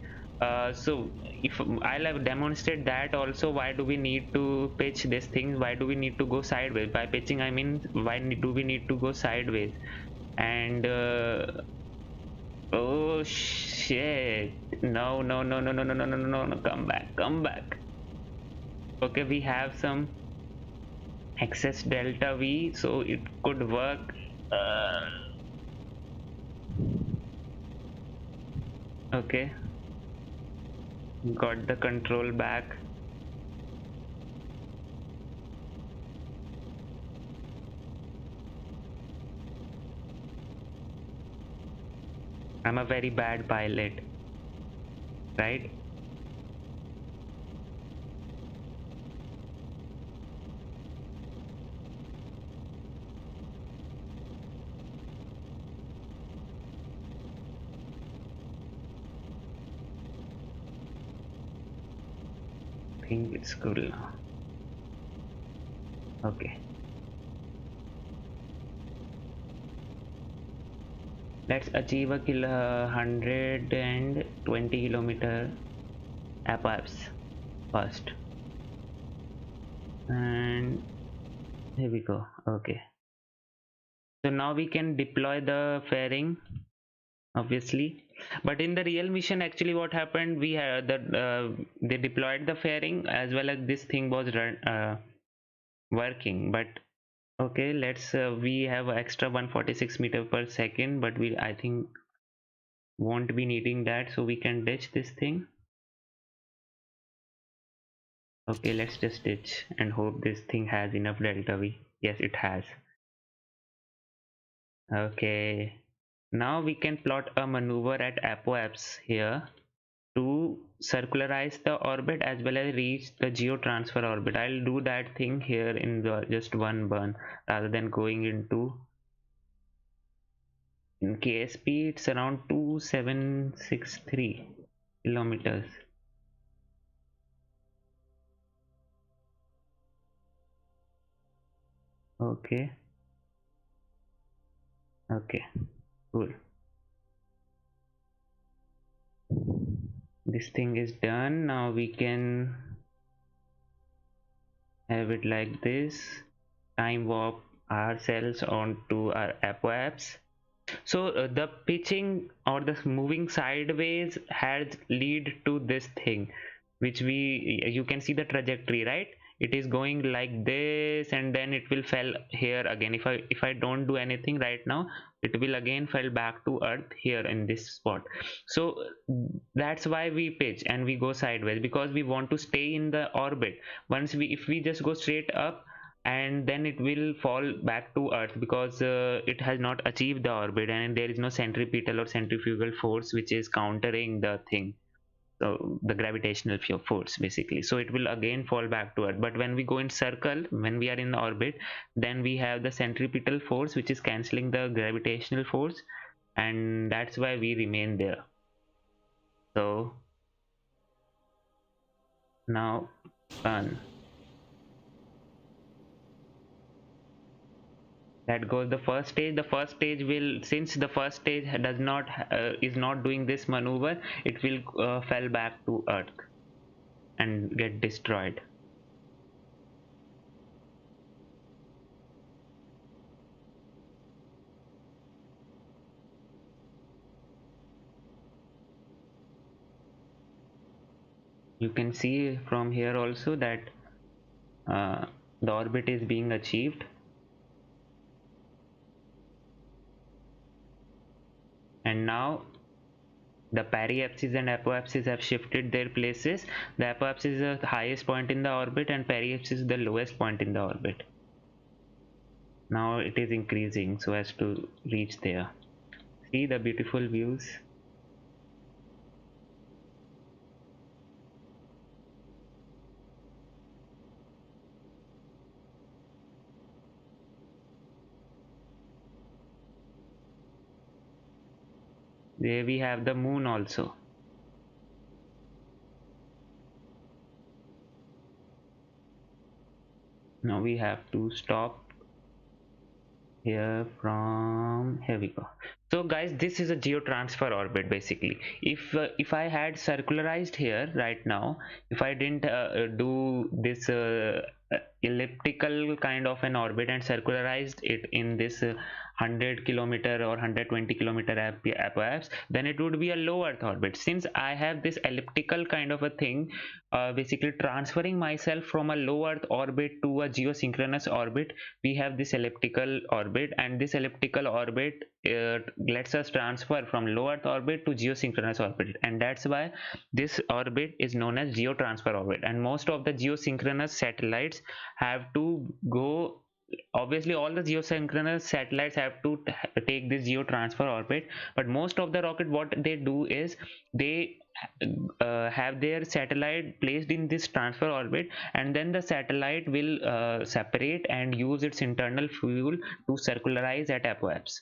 So if I'll have demonstrated that also, why do we need to pitch this thing? Why do we need to go sideways? By pitching I mean, why do we need to go sideways? And oh shit, no, come back. Okay, we have some excess delta V, so it could work. Okay, got the control back. I'm a very bad pilot, right? I think it's cool now. Okay, let's achieve a 120 kilometer apoapse first, and here we go. Okay, so now we can deploy the fairing, obviously. But in the real mission, actually what happened, we had that they deployed the fairing as well as this thing was working. But okay, let's we have extra 146 meter per second, but we, I think, won't be needing that, so we can ditch this thing. Okay, let's just ditch and hope this thing has enough delta V. Yes, it has. Okay, now we can plot a maneuver at apoapse here to circularize the orbit as well as reach the geotransfer orbit. I'll do that thing here in the just one burn rather than going into. In KSP it's around 2763 kilometers. Okay, okay, cool. This thing is done. Now we can have it like this, time warp ourselves onto our apoapse. So the pitching or the moving sideways had lead to this thing, which we, you can see the trajectory, right? It is going like this and then it will fell here again. If I don't do anything right now, it will again fell back to earth here in this spot. So that's why we pitch and we go sideways, because we want to stay in the orbit. Once we, if we just go straight up, and then it will fall back to earth, because it has not achieved the orbit and there is no centripetal or centrifugal force which is countering the thing, so the gravitational force basically. So it will again fall back to earth. But when we go in circle, when we are in the orbit, then we have the centripetal force which is cancelling the gravitational force, and that's why we remain there. So now run. That goes the first stage. The first stage will, since the first stage does not is not doing this maneuver, it will fell back to earth and get destroyed. You can see from here also that uh, the orbit is being achieved, and now the periapsis and apoapsis have shifted their places. The apoapsis is the highest point in the orbit and periapsis is the lowest point in the orbit. Now it is increasing so as to reach there. See the beautiful views. There we have the moon also. Now we have to stop here. From here we go. So guys, this is a geotransfer orbit basically. If I had circularized here right now, if I didn't do this elliptical kind of an orbit and circularized it in this 100 kilometer or 120 kilometer apps, then it would be a low Earth orbit. Since I have this elliptical kind of a thing, basically transferring myself from a low Earth orbit to a geosynchronous orbit, we have this elliptical orbit, and this elliptical orbit lets us transfer from low Earth orbit to geosynchronous orbit, and that's why this orbit is known as geotransfer orbit. And most of the geosynchronous satellites have to go, obviously all the geosynchronous satellites have to take this geotransfer orbit, but most of the rocket, what they do is they have their satellite placed in this transfer orbit, and then the satellite will separate and use its internal fuel to circularize at apoapse.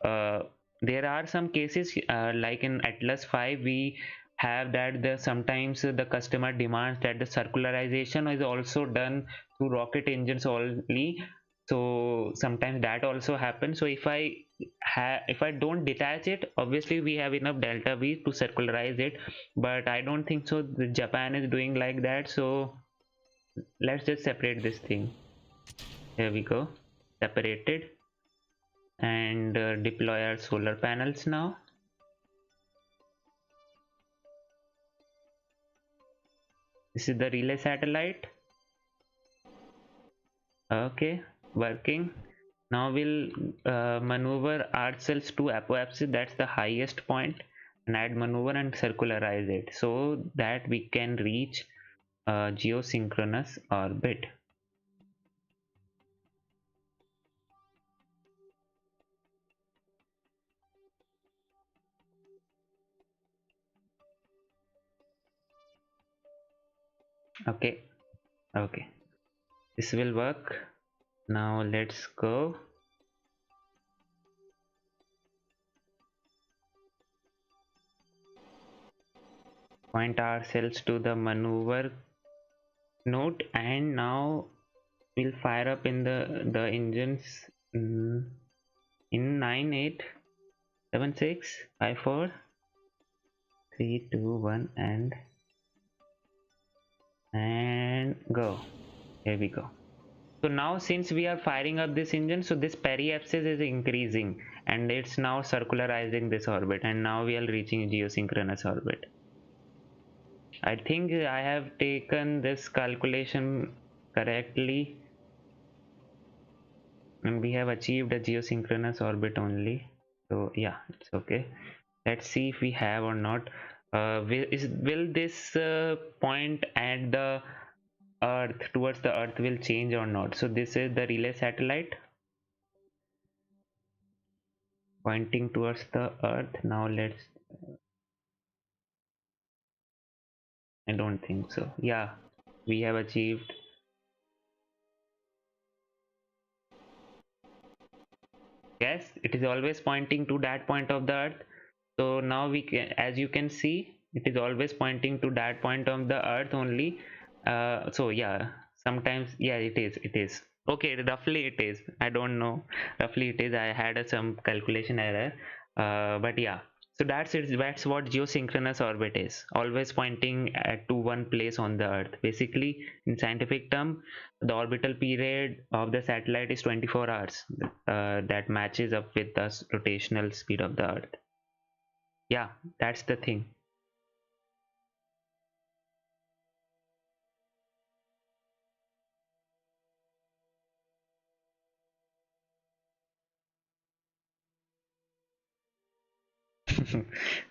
There are some cases like in Atlas 5 we have that sometimes the customer demands that the circularization is also done through rocket engines only, so sometimes that also happens. So if I don't detach it, obviously we have enough delta V to circularize it, but I don't think so Japan is doing like that. So let's just separate this thing. Here we go, separated, and deploy our solar panels now. This is the relay satellite. Okay, working. Now we'll maneuver ourselves to apoapsis, that's the highest point, and add maneuver and circularize it so that we can reach geosynchronous orbit. Okay, okay, this will work. Now let's go. Point ourselves to the maneuver node, and now we'll fire up in the engines in 9, 8, 7, 6, 5, 4, 3, 2, 1, and go. Here we go. So now since we are firing up this engine, so this periapsis is increasing and it's now circularizing this orbit, and now we are reaching geosynchronous orbit. I think I have taken this calculation correctly, and we have achieved a geosynchronous orbit only. So yeah, it's okay. Let's see if we have or not. Will this point at the Earth, towards the Earth, will change or not? So this is the relay satellite pointing towards the Earth. Now let's, I don't think so. Yeah, we have achieved. Yes, it is always pointing to that point of the Earth. So now we can, as you can see, it is always pointing to that point of the Earth only. So yeah, sometimes, yeah, it is okay, roughly it is, I don't know, roughly it is, I had some calculation error, but yeah. So that's it, that's what geosynchronous orbit is, always pointing to one place on the Earth. Basically, in scientific term, the orbital period of the satellite is 24 hours, that matches up with the rotational speed of the Earth. Yeah, that's the thing.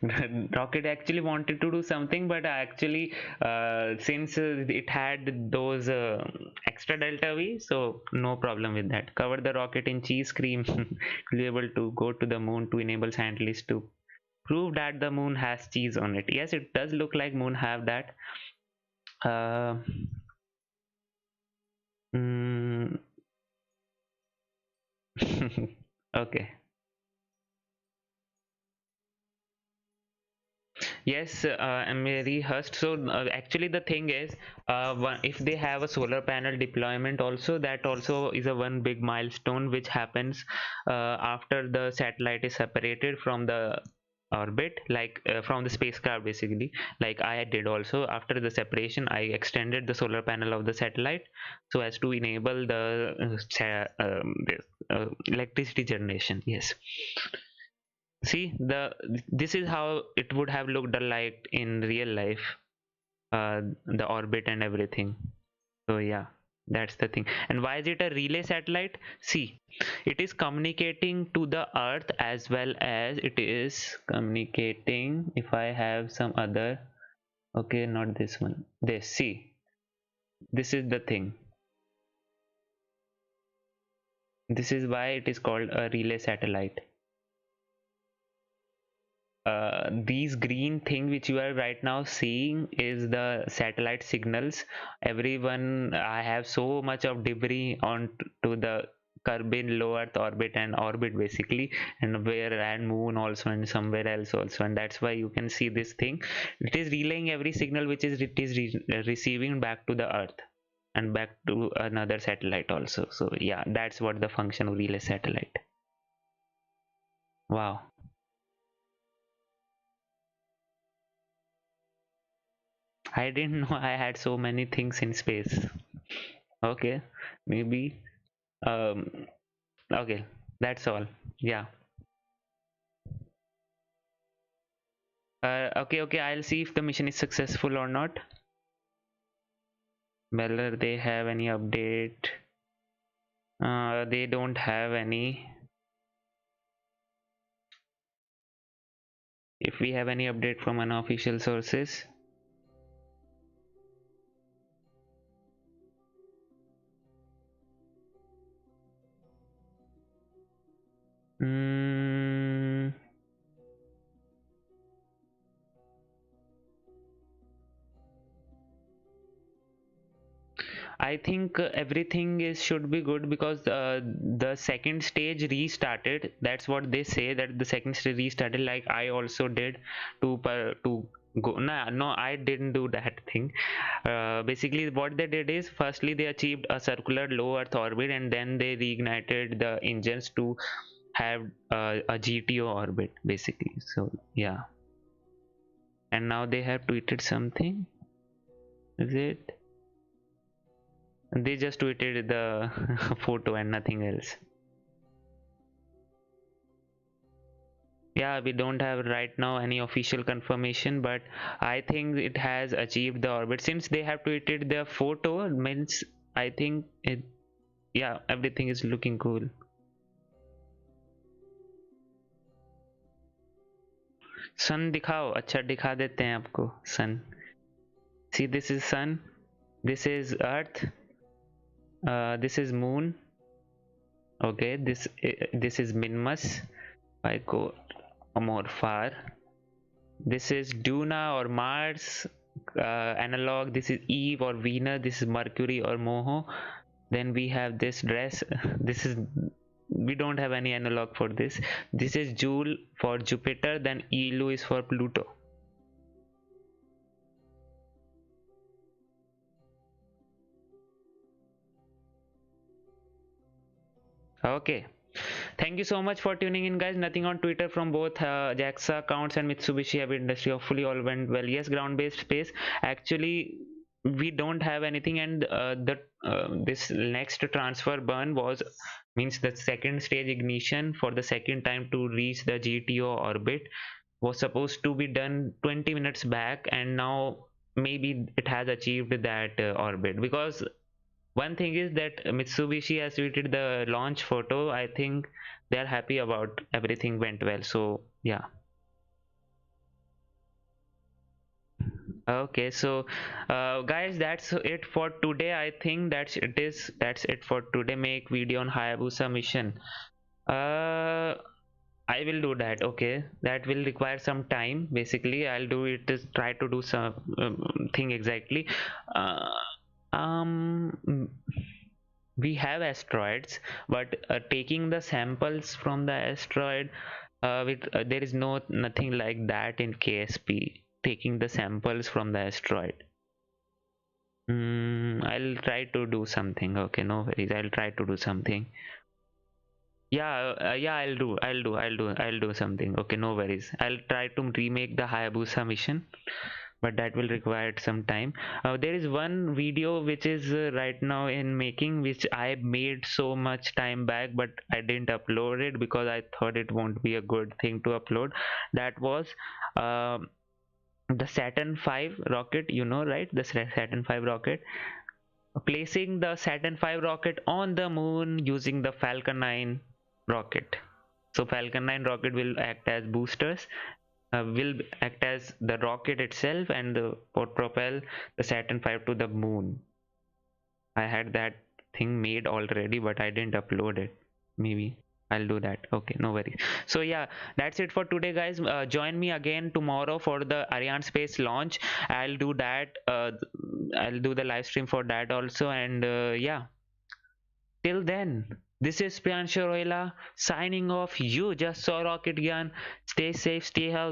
The rocket actually wanted to do something, but actually since it had those extra delta V, so no problem with that. Cover the rocket in cheese cream. We'll be able to go to the moon to enable scientists to prove that the moon has cheese on it. Yes, it does look like moon have that. uh, mm, okay. Yes, I'm very hushed. So actually, the thing is, if they have a solar panel deployment, also that also is a one big milestone which happens after the satellite is separated from the orbit, like from the spacecraft basically. Like I did also after the separation, I extended the solar panel of the satellite so as to enable the this, electricity generation. Yes. See, this is how it would have looked like in real life, the orbit and everything. So yeah, that's the thing. And why is it a relay satellite? See, it is communicating to the Earth as well as it is communicating. If I have some other, okay, not this one. This, see, this is the thing. This is why it is called a relay satellite. These green thing which you are right now seeing is the satellite signals. Everyone, I have so much of debris on to the Kerbin low earth orbit and orbit basically, and where and moon also and somewhere else also, and that's why you can see this thing. It is relaying every signal which is receiving back to the earth and back to another satellite also. So yeah, that's what the function of relay satellite. Wow. I didn't know I had so many things in space. Okay, maybe. Um, okay, that's all. Yeah. Okay, I'll see if the mission is successful or not. Whether they have any update. They don't have any. If we have any update from unofficial sources. Hmm. I think everything is should be good because the second stage restarted. That's what they say, that the second stage restarted. Like I also did to go. No, I didn't do that thing. Basically, what they did is firstly they achieved a circular low Earth orbit, and then they reignited the engines to have a GTO orbit basically. So yeah, and now they have tweeted something. Is it? They just tweeted the photo and nothing else. Yeah, we don't have right now any official confirmation, but I think it has achieved the orbit. Since they have tweeted the photo, means I think it, yeah, everything is looking cool. Sun दिखाओ, अच्छा दिखा देते हैं आपको sun. See, this is sun, this is earth, this is moon. Okay, this is Minmus. I go more far. This is Duna or Mars analog. This is Eve or Venus. This is Mercury or Moho. Then we have this dress. This is, we don't have any analog for this. This is Joule for Jupiter. Then Elu is for Pluto. Okay. Thank you so much for tuning in, guys. Nothing on Twitter from both JAXA accounts and Mitsubishi Heavy Industries. Hopefully all went well. Yes, ground-based space. Actually, we don't have anything, and the this next transfer burn was, means the second stage ignition for the second time to reach the GTO orbit was supposed to be done 20 minutes back, and now maybe it has achieved that orbit. Because one thing is that Mitsubishi has tweeted the launch photo. I think they are happy about everything went well. So yeah. Okay, so guys, that's it for today. I think that's it for today. Make video on Hayabusa mission. I will do that. Okay, that will require some time. Basically, I'll do it. Try to do some thing exactly. Uh, um we have asteroids, but taking the samples from the asteroid, there is nothing like that in KSP. taking the samples from the asteroid. I'll try to do something. Okay, no worries. I'll try to do something. Yeah, yeah, I'll do something. Okay, no worries. I'll try to remake the Hayabusa mission, but that will require some time. There is one video which is right now in making, which I made so much time back, but I didn't upload it because I thought it won't be a good thing to upload. That was um the Saturn V rocket, you know, right? The Saturn V rocket. Placing the Saturn V rocket on the moon using the Falcon 9 rocket. So Falcon 9 rocket will act as boosters, will act as the rocket itself, and propel the Saturn V to the moon. I had that thing made already, but I didn't upload it. Maybe I'll do that. Okay, no worries. So yeah, that's it for today, guys. Join me again tomorrow for the Arianespace launch. I'll do that. I'll do the live stream for that also. And yeah, till then, this is Priyanshu Royla signing off. You just saw Rocket Gun. Stay safe, stay healthy.